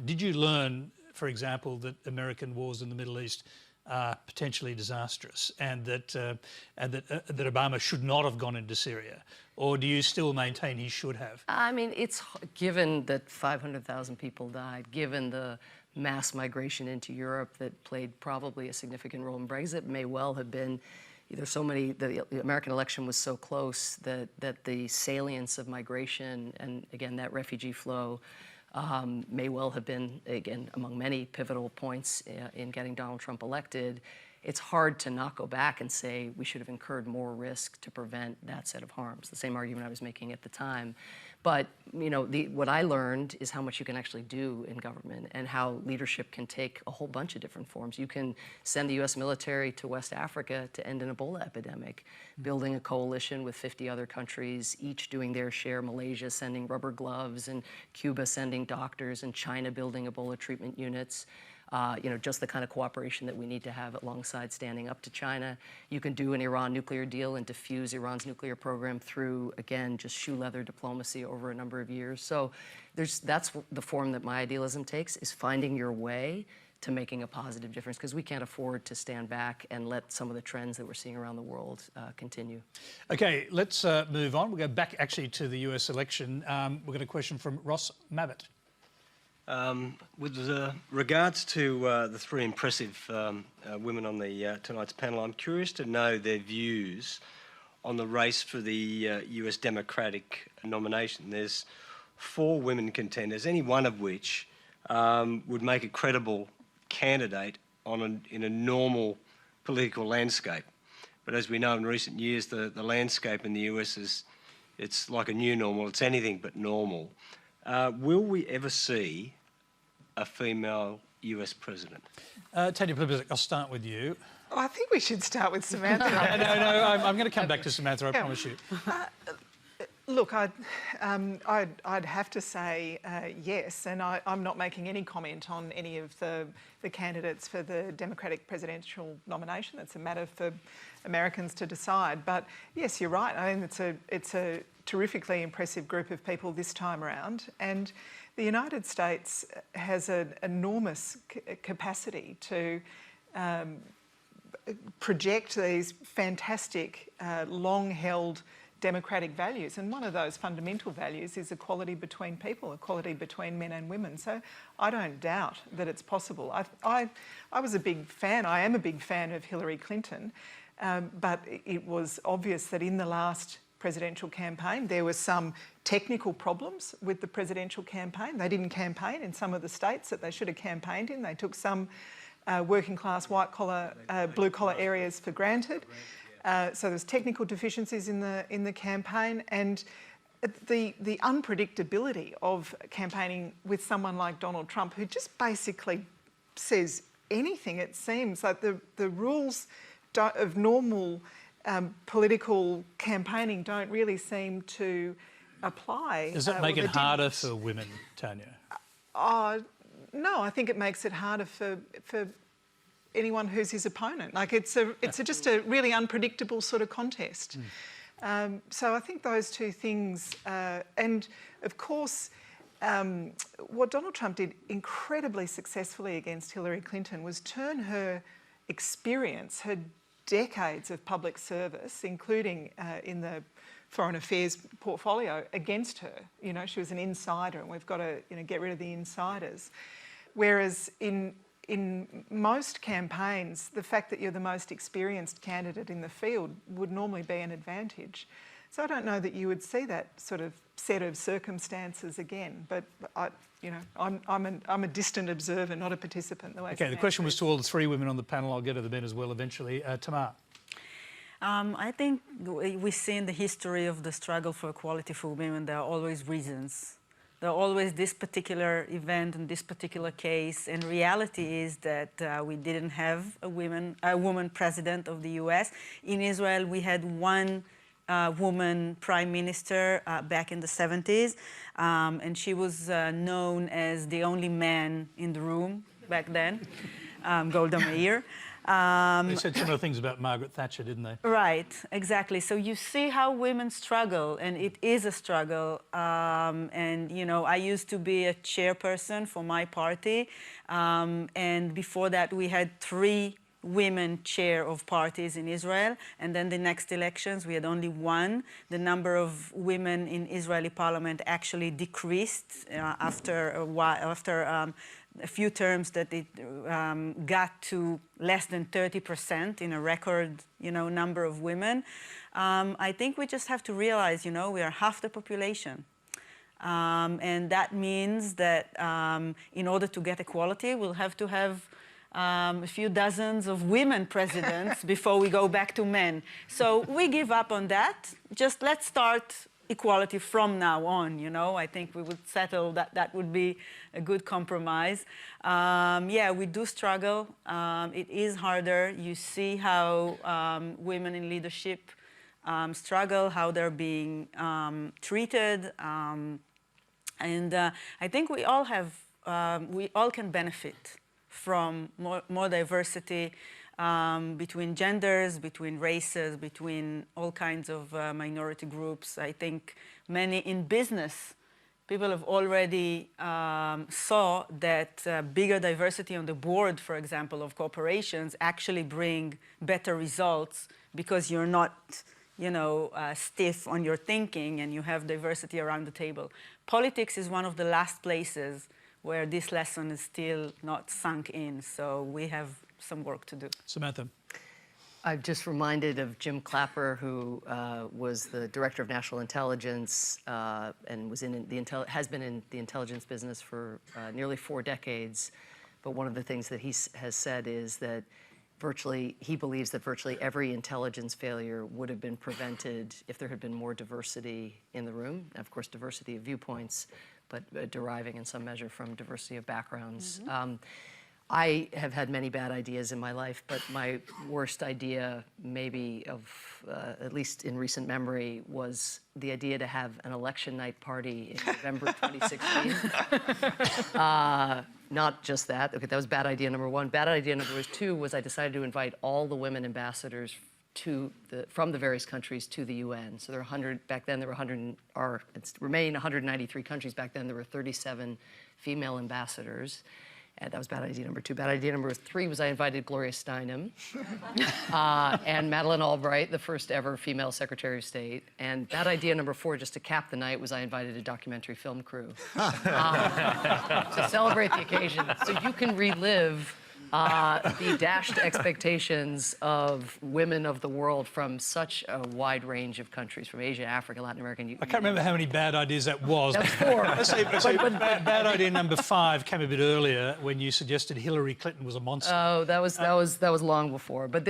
Did you learn, for example, that American wars in the Middle East are potentially disastrous, and that Obama should not have gone into Syria? Or do you still maintain he should have? I mean, it's given that 500,000 people died, given the mass migration into Europe that played probably a significant role in Brexit, may well have been either the American election was so close that the salience of migration and, again, that refugee flow may well have been, again, among many pivotal points in getting Donald Trump elected. It's hard to not go back and say we should have incurred more risk to prevent that set of harms. The same argument I was making at the time. But, you know, what I learned is how much you can actually do in government and how leadership can take a whole bunch of different forms. You can send the U.S. military to West Africa to end an Ebola epidemic, building a coalition with 50 other countries, each doing their share, Malaysia sending rubber gloves, and Cuba sending doctors, and China building Ebola treatment units. You know, just the kind of cooperation that we need to have alongside standing up to China. You can do an Iran nuclear deal and diffuse Iran's nuclear program through, again, just shoe leather diplomacy over a number of years. So that's the form that my idealism takes, is finding your way to making a positive difference, because we can't afford to stand back and let some of the trends that we're seeing around the world continue. Okay, let's move on. We'll go back actually to the US election. We've got a question from Ross Mabbott. With regards to the three impressive women on the tonight's panel, I'm curious to know their views on the race for the US Democratic nomination. There's 4 women contenders, any one of which would make a credible candidate in a normal political landscape. But as we know, in recent years, the landscape in the US it's like a new normal. It's anything but normal. Will we ever see a female US president? Tanya Plibersek, I'll start with you. Oh, I think we should start with Samantha. No, I'm going to come back to Samantha, I promise you. Look, I'd have to say yes, and I'm not making any comment on any of the candidates for the Democratic presidential nomination. It's a matter for Americans to decide. But yes, you're right. I mean, it's a terrifically impressive group of people this time around, and the United States has an enormous capacity to project these fantastic, long-held democratic values, and one of those fundamental values is equality between people, equality between men and women. So I don't doubt that it's possible. I was a big fan, I am a big fan of Hillary Clinton, but it was obvious that in the last presidential campaign there were some technical problems with the presidential campaign. They didn't campaign in some of the states that they should have campaigned in. They took some working class, white collar, blue collar areas for granted. So there's technical deficiencies in the campaign, and the unpredictability of campaigning with someone like Donald Trump, who just basically says anything. It seems like the rules of normal political campaigning don't really seem to apply. Does that make it harder for women, Tanya? No, I think it makes it harder for anyone who's his opponent. Like it's just a really unpredictable sort of contest. So I think those two things, and of course, what Donald Trump did incredibly successfully against Hillary Clinton was turn her experience, her decades of public service, including in the foreign affairs portfolio, against her. You know, she was an insider, and we've got to get rid of the insiders. Whereas in most campaigns, the fact that you're the most experienced candidate in the field would normally be an advantage. So I don't know that you would see that sort of set of circumstances again. But I'm a distant observer, not a participant. Okay, the question was to all the three women on the panel. I'll get to the men as well eventually. Tamar. I think we see in the history of the struggle for equality for women, there are always reasons. There are always this particular event and this particular case, and reality is that we didn't have a woman president of the US. In Israel, we had one woman prime minister back in the 70s, and she was known as the only man in the room back then, Golda Meir. They said similar things about Margaret Thatcher, didn't they? Right, exactly. So you see how women struggle, and it is a struggle. And, I used to be a chairperson for my party, and before that we had 3 women chair of parties in Israel, and then the next elections we had only 1. The number of women in Israeli parliament actually decreased after a while, after a few terms that it got to less than 30% in a record, number of women. I think we just have to realize, we are half the population. And that means that in order to get equality, we'll have to have a few dozens of women presidents before we go back to men. So we give up on that. Just let's start equality from now on, I think we would settle that. That would be a good compromise. Yeah, we do struggle. It is harder. You see how women in leadership struggle, how they're being treated. And I think we all can benefit from more diversity between genders, between races, between all kinds of minority groups. I think many in business, people have already saw that bigger diversity on the board, for example, of corporations actually bring better results because you're not, stiff on your thinking and you have diversity around the table. Politics is one of the last places where this lesson is still not sunk in, so we have some work to do. Samantha. I'm just reminded of Jim Clapper, who was the Director of National Intelligence and has been in the intelligence business for nearly 4 decades. But one of the things that he has said is that he believes that virtually every intelligence failure would have been prevented if there had been more diversity in the room. Of course, diversity of viewpoints, but deriving in some measure from diversity of backgrounds. I have had many bad ideas in my life, but my worst idea, maybe of, at least in recent memory, was the idea to have an election night party in November 2016. Not just that. Okay, that was bad idea number one. Bad idea number two was I decided to invite all the women ambassadors from the various countries to the UN. So there were 100, back then there were remain 193 countries. Back then there were 37 female ambassadors. And that was bad idea number two. Bad idea number three was I invited Gloria Steinem and Madeleine Albright, the first ever female Secretary of State. And bad idea number four, just to cap the night, was I invited a documentary film crew to celebrate the occasion, so you can relive the dashed expectations of women of the world from such a wide range of countries, from Asia, Africa, Latin America. I can't remember how many bad ideas that was. That was four. Let's say bad idea number 5 came a bit earlier when you suggested Hillary Clinton was a monster. Oh, that was long before, but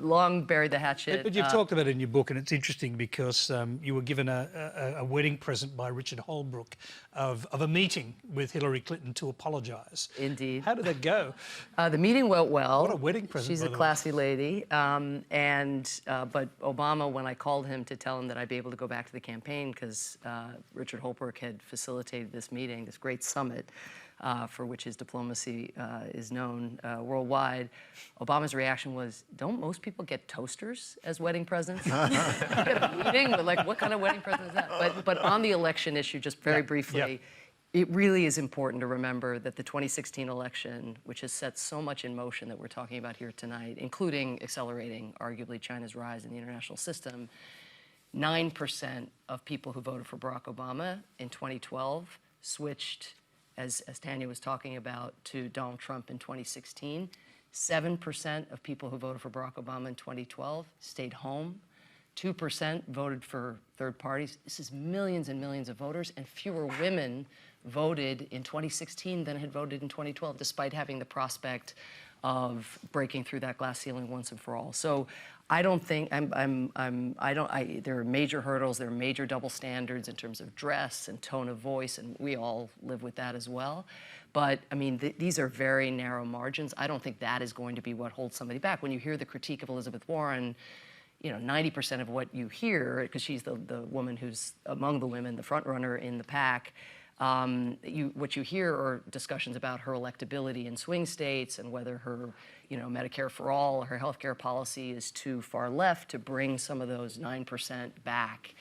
long buried the hatchet. But you've talked about it in your book, and it's interesting because you were given a wedding present by Richard Holbrooke of a meeting with Hillary Clinton to apologise. Indeed. How did that go? The meeting went well. What a wedding present. She's a classy lady. But Obama, when I called him to tell him that I'd be able to go back to the campaign because Richard Holbrooke had facilitated this meeting, this great summit, for which his diplomacy is known worldwide, Obama's reaction was, don't most people get toasters as wedding presents? You get a meeting, but like, what kind of wedding present is that? But on the election issue, just very briefly, it really is important to remember that the 2016 election, which has set so much in motion that we're talking about here tonight, including accelerating, arguably, China's rise in the international system, 9% of people who voted for Barack Obama in 2012 switched, as Tanya was talking about, to Donald Trump in 2016. 7% of people who voted for Barack Obama in 2012 stayed home. 2% voted for third parties. This is millions and millions of voters, and fewer women voted in 2016 than had voted in 2012, despite having the prospect of breaking through that glass ceiling once and for all. So I don't think, there are major hurdles, there are major double standards in terms of dress and tone of voice, and we all live with that as well. But I mean, these are very narrow margins. I don't think that is going to be what holds somebody back. When you hear the critique of Elizabeth Warren, you know, 90% of what you hear, because she's the woman who's among the women, the front runner in the pack, what you hear are discussions about her electability in swing states and whether her, you know, Medicare for all, her healthcare policy is too far left to bring some of those 9% back.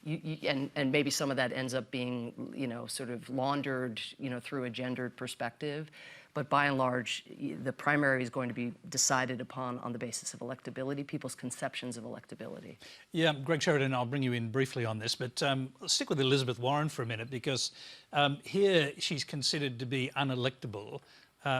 And maybe some of that ends up being, you know, sort of laundered, you know, through a gendered perspective. But by and large, the primary is going to be decided upon on the basis of electability, people's conceptions of electability. Yeah, Greg Sheridan, I'll bring you in briefly on this, but let's stick with Elizabeth Warren for a minute, because here she's considered to be unelectable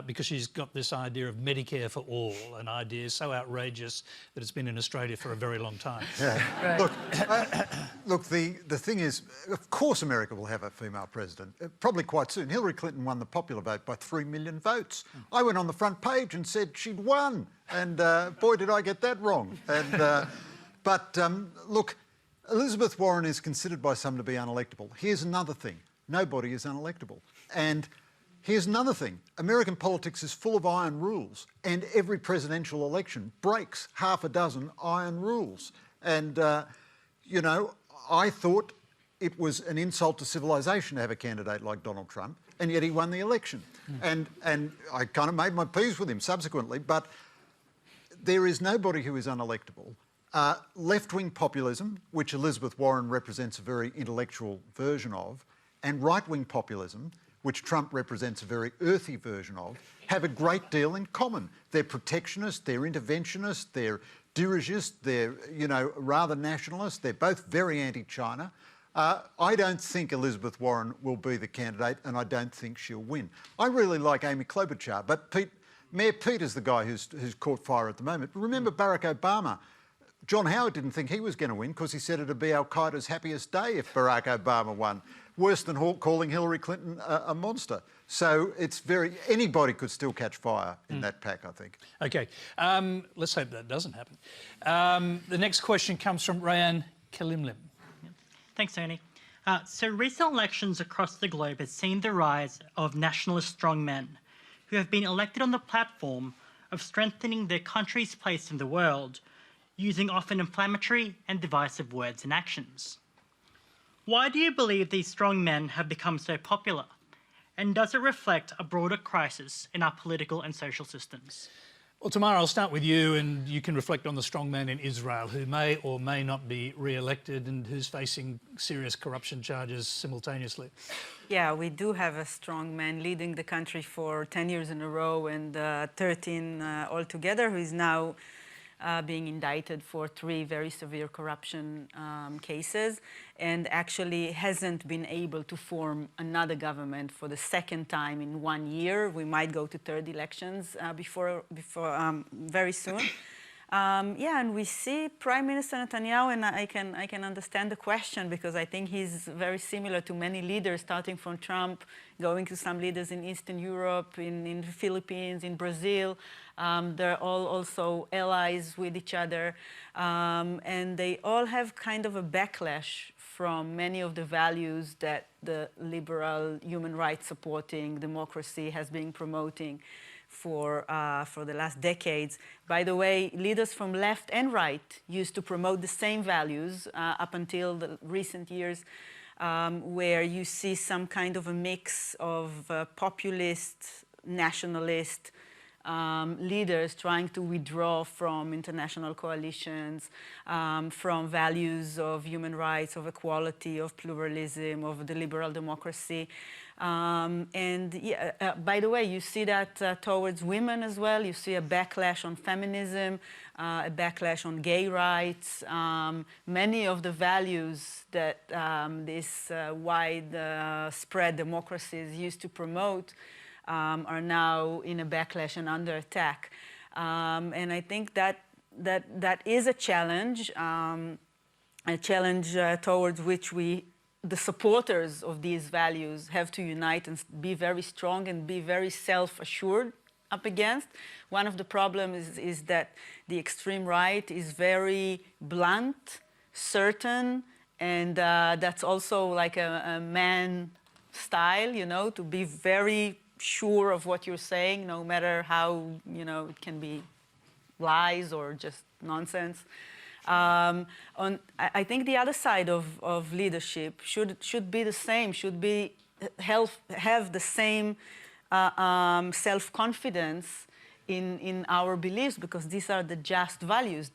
because she's got this idea of Medicare for all, an idea so outrageous that it's been in Australia for a very long time. Yeah. Right. Look, the thing is, of course America will have a female president, probably quite soon. Hillary Clinton won the popular vote by 3 million votes. I went on the front page and said she'd won, and boy, did I get that wrong. And, look, Elizabeth Warren is considered by some to be unelectable. Here's another thing. Nobody is unelectable. And here's another thing. American politics is full of iron rules, and every presidential election breaks half a dozen iron rules. And, you know, I thought it was an insult to civilization to have a candidate like Donald Trump, and yet he won the election. And I kind of made my peace with him subsequently, but there is nobody who is unelectable. Left-wing populism, which Elizabeth Warren represents a very intellectual version of, and right-wing populism, which Trump represents a very earthy version of, have a great deal in common. They're protectionist, they're interventionist, they're dirigist, they're, you know, rather nationalist. They're both very anti-China. I don't think Elizabeth Warren will be the candidate, and I don't think she'll win. I really like Amy Klobuchar, but Mayor Pete is the guy who's caught fire at the moment. But remember Barack Obama John Howard didn't think he was going to win because he said it'd be Al-Qaeda's happiest day if Barack Obama won. Worse than calling Hillary Clinton a monster. So it's anybody could still catch fire in that pack, I think. OK, let's hope that doesn't happen. The next question comes from Rayan Kalimlim. Thanks, Tony. So recent elections across the globe have seen the rise of nationalist strongmen who have been elected on the platform of strengthening their country's place in the world, using often inflammatory and divisive words and actions. Why do you believe these strongmen have become so popular? And does it reflect a broader crisis in our political and social systems? Well, Tamar, I'll start with you, and you can reflect on the strongman in Israel who may or may not be re-elected and who's facing serious corruption charges simultaneously. Yeah, we do have a strong man leading the country for 10 years in a row and 13 altogether, who is now being indicted for 3 very severe corruption cases, and actually hasn't been able to form another government for the second time in 1 year. We might go to 3rd elections very soon. Yeah, and we see Prime Minister Netanyahu, and I can understand the question because I think he's very similar to many leaders, starting from Trump, going to some leaders in Eastern Europe, in the Philippines, in Brazil. They're all also allies with each other, and they all have kind of a backlash from many of the values that the liberal, human rights supporting democracy has been promoting for the last decades. By the way, leaders from left and right used to promote the same values up until the recent years, where you see some kind of a mix of populist, nationalist leaders trying to withdraw from international coalitions, from values of human rights, of equality, of pluralism, of the liberal democracy. By the way, you see that towards women as well. You see a backlash on feminism, a backlash on gay rights. Many of the values that this wide-spread democracies used to promote are now in a backlash and under attack. And I think that is a challenge towards which the supporters of these values have to unite and be very strong and be very self-assured up against. One of the problems is that the extreme right is very blunt, certain, and that's also like a man style, you know, to be very sure of what you're saying, no matter how, you know, it can be lies or just nonsense. I think the other side of leadership should be the same, have the same self-confidence in our beliefs, because these are the just values.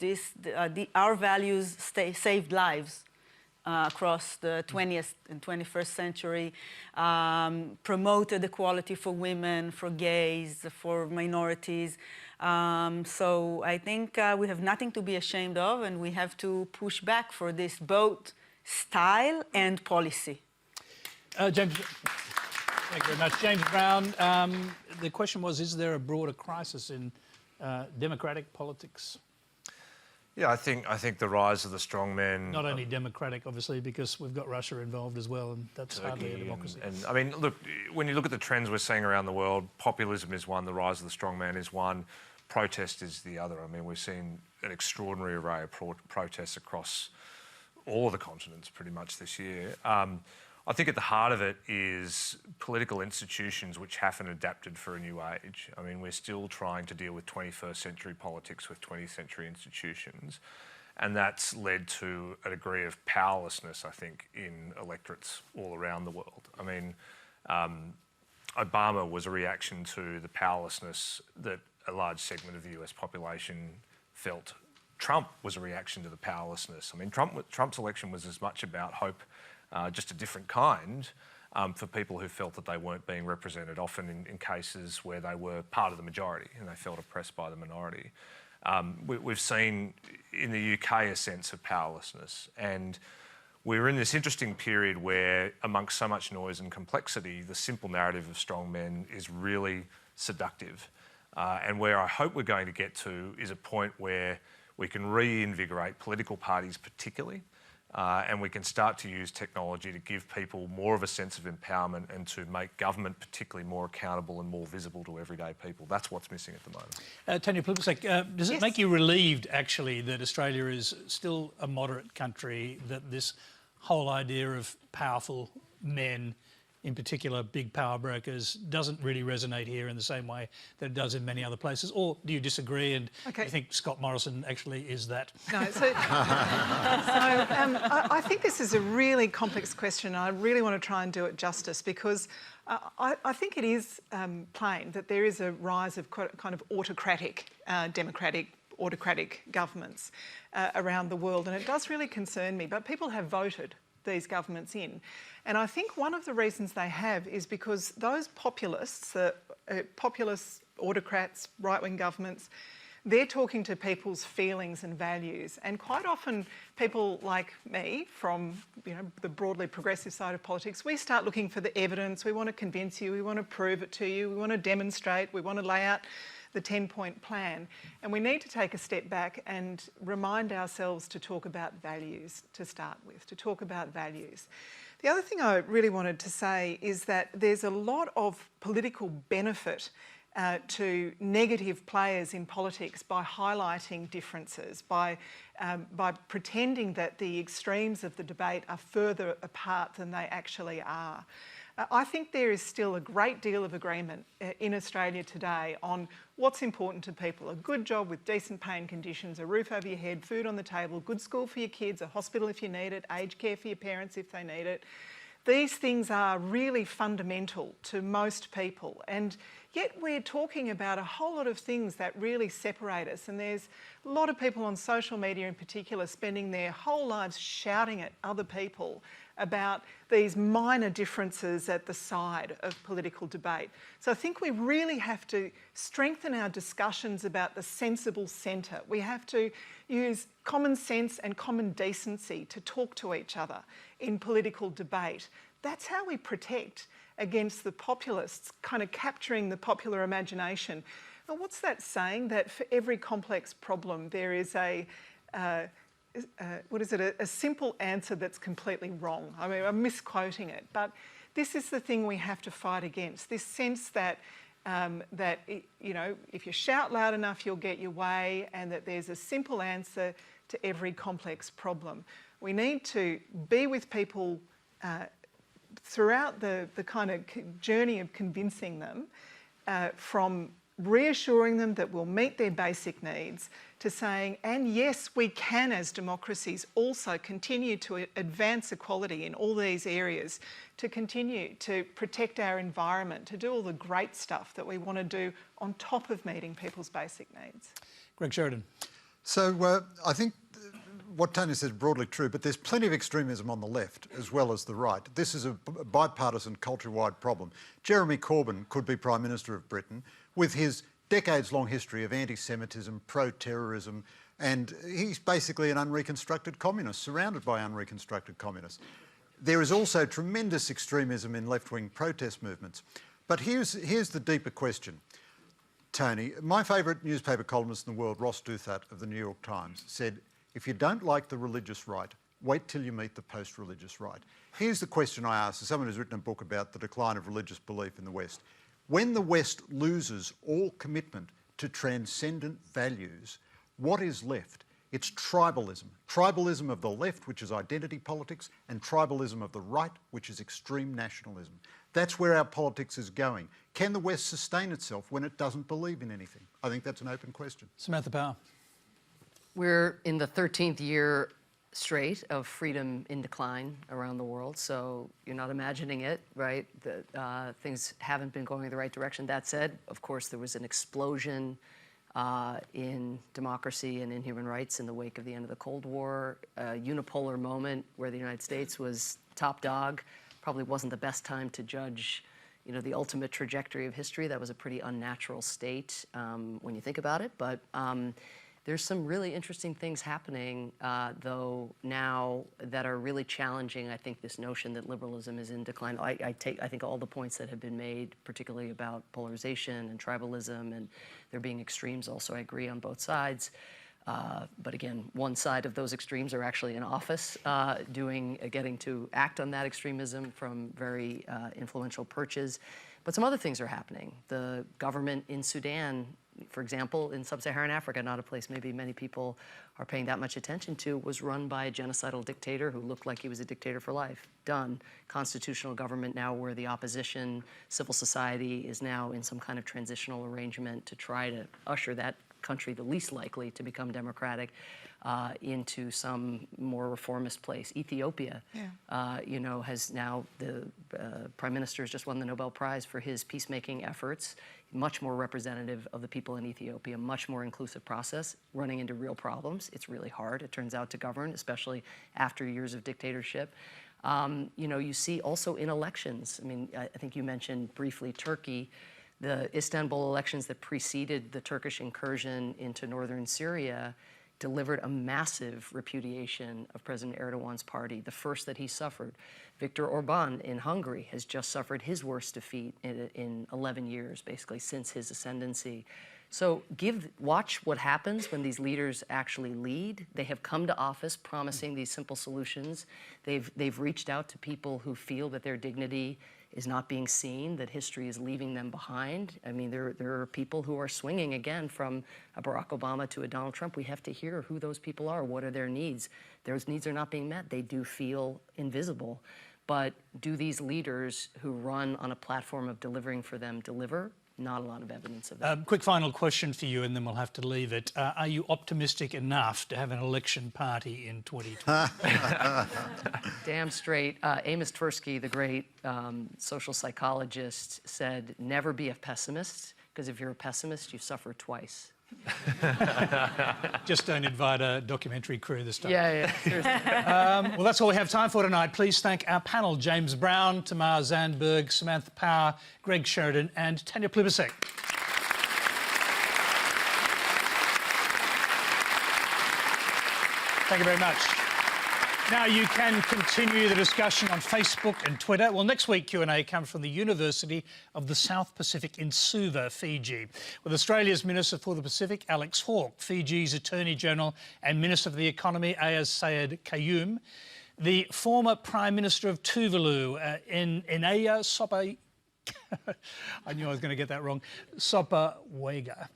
Our values saved lives across the 20th and 21st century, promoted equality for women, for gays, for minorities. So I think we have nothing to be ashamed of, and we have to push back for this both style and policy. James, thank you very much. James Brown, the question was, is there a broader crisis in democratic politics? Yeah, I think the rise of the strongmen... Not only democratic, obviously, because we've got Russia involved as well, and that's hardly a democracy. And I mean, look, when you look at the trends we're seeing around the world, populism is one, the rise of the strongman is one, protest is the other. I mean, we've seen an extraordinary array of protests across all of the continents pretty much this year. I think at the heart of it is political institutions which haven't adapted for a new age. I mean, we're still trying to deal with 21st century politics with 20th century institutions. And that's led to a degree of powerlessness, I think, in electorates all around the world. I mean, Obama was a reaction to the powerlessness that a large segment of the US population felt. Trump was a reaction to the powerlessness. I mean, Trump's election was as much about hope, just a different kind, for people who felt that they weren't being represented, often in cases where they were part of the majority and they felt oppressed by the minority. We've seen in the UK a sense of powerlessness, and we're in this interesting period where, amongst so much noise and complexity, the simple narrative of strong men is really seductive. And where I hope we're going to get to is a point where We can reinvigorate political parties particularly, and we can start to use technology to give people more of a sense of empowerment and to make government particularly more accountable and more visible to everyday people. That's what's missing at the moment. Tanya Plibersek, does it make you relieved, actually, that Australia is still a moderate country, that this whole idea of powerful men, in particular big power brokers, doesn't really resonate here in the same way that it does in many other places? Or do you disagree and you think Scott Morrison actually is that? No, I think this is a really complex question. I really want to try and do it justice, because I think it is plain that there is a rise of kind of autocratic, autocratic governments around the world, and it does really concern me. But people have voted these governments in. And I think one of the reasons they have is because those populists, populist autocrats, right-wing governments, they're talking to people's feelings and values. And quite often people like me from the broadly progressive side of politics, we start looking for the evidence. We want to convince you, we want to prove it to you, we want to demonstrate, we want to lay out the 10-point plan. And we need to take a step back and remind ourselves to talk about values to start with, to talk about values. The other thing I really wanted to say is that there's a lot of political benefit to negative players in politics by highlighting differences, by pretending that the extremes of the debate are further apart than they actually are. I think there is still a great deal of agreement in Australia today on what's important to people: a good job with decent paying conditions, a roof over your head, food on the table, good school for your kids, a hospital if you need it, aged care for your parents if they need it. These things are really fundamental to most people, and yet we're talking about a whole lot of things that really separate us. And there's a lot of people on social media in particular spending their whole lives shouting at other people about these minor differences at the side of political debate. So I think we really have to strengthen our discussions about the sensible centre. We have to use common sense and common decency to talk to each other in political debate. That's how we protect against the populists kind of capturing the popular imagination. Now, what's that saying? That for every complex problem there is a simple answer that's completely wrong. I mean, I'm misquoting it, but this is the thing we have to fight against, this sense that if you shout loud enough, you'll get your way, and that there's a simple answer to every complex problem. We need to be with people throughout the kind of journey of convincing them, from reassuring them that we'll meet their basic needs, to saying, and yes, we can as democracies also continue to advance equality in all these areas, to continue to protect our environment, to do all the great stuff that we want to do on top of meeting people's basic needs. Greg Sheridan. So I think what Tanya said is broadly true, but there's plenty of extremism on the left as well as the right. This is a bipartisan, culture-wide problem. Jeremy Corbyn could be Prime Minister of Britain with his decades-long history of anti-Semitism, pro-terrorism, and he's basically an unreconstructed communist, surrounded by unreconstructed communists. There is also tremendous extremism in left-wing protest movements. But here's the deeper question. Tony, my favourite newspaper columnist in the world, Ross Douthat of the New York Times, said, if you don't like the religious right, wait till you meet the post-religious right. Here's the question I ask as someone who's written a book about the decline of religious belief in the West. When the West loses all commitment to transcendent values, what is left? It's tribalism. Tribalism of the left, which is identity politics, and tribalism of the right, which is extreme nationalism. That's where our politics is going. Can the West sustain itself when it doesn't believe in anything? I think that's an open question. Samantha Power. We're in the 13th year straight of freedom in decline around the world, so you're not imagining it, right? Things haven't been going in the right direction. That said, of course, there was an explosion in democracy and in human rights in the wake of the end of the Cold War, a unipolar moment where the United States was top dog. Probably wasn't the best time to judge, the ultimate trajectory of history. That was a pretty unnatural state when you think about it, but there's some really interesting things happening, though, now that are really challenging, I think, this notion that liberalism is in decline. I think all the points that have been made, particularly about polarization and tribalism and there being extremes also, I agree on both sides. But again, one side of those extremes are actually in office, getting to act on that extremism from very influential perches. But some other things are happening. The government in Sudan, for example, in sub-Saharan Africa, not a place maybe many people are paying that much attention to, was run by a genocidal dictator who looked like he was a dictator for life. Done. Constitutional government now where the opposition, civil society is now in some kind of transitional arrangement to try to usher that country, the least likely to become democratic, into some more reformist place. Ethiopia, has now, the Prime Minister has just won the Nobel Prize for his peacemaking efforts, much more representative of the people in Ethiopia, much more inclusive process, running into real problems. It's really hard, it turns out, to govern, especially after years of dictatorship. You see also in elections, I mean, I think you mentioned briefly Turkey. The Istanbul elections that preceded the Turkish incursion into northern Syria delivered a massive repudiation of President Erdogan's party, the first that he suffered. Viktor Orban in Hungary has just suffered his worst defeat in 11 years, basically, since his ascendancy. So watch what happens when these leaders actually lead. They have come to office promising these simple solutions. They've reached out to people who feel that their dignity is not being seen, that history is leaving them behind. I mean, there are people who are swinging again from a Barack Obama to a Donald Trump. We have to hear who those people are. What are their needs? Those needs are not being met. They do feel invisible. But do these leaders who run on a platform of delivering for them deliver? Not a lot of evidence of that. Quick final question for you, and then we'll have to leave it. Are you optimistic enough to have an election party in 2020? Damn straight. Amos Tversky, the great social psychologist, said, never be a pessimist, because if you're a pessimist, you suffer twice. Just don't invite a documentary crew this time. Yeah, seriously. Well, that's all we have time for tonight. Please thank our panel, James Brown, Tamar Zandberg, Samantha Power, Greg Sheridan and Tanya Plibersek. Thank you very much. Now you can continue the discussion on Facebook and Twitter. Well, next week Q&A comes from the University of the South Pacific in Suva, Fiji, with Australia's Minister for the Pacific, Alex Hawke, Fiji's Attorney General and Minister for the Economy, Ayaz Sayed Qayyum, the former Prime Minister of Tuvalu, Enaya Sopa... I knew I was going to get that wrong. Sopawega,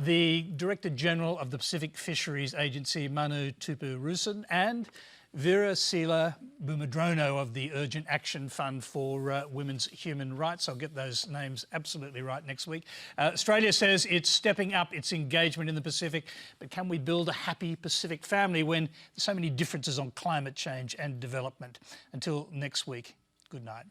the Director General of the Pacific Fisheries Agency, Manu Tupurusan, and Vera Sila Bumadrono of the Urgent Action Fund for Women's Human Rights. I'll get those names absolutely right next week. Australia says it's stepping up its engagement in the Pacific, but can we build a happy Pacific family when there's so many differences on climate change and development? Until next week, good night.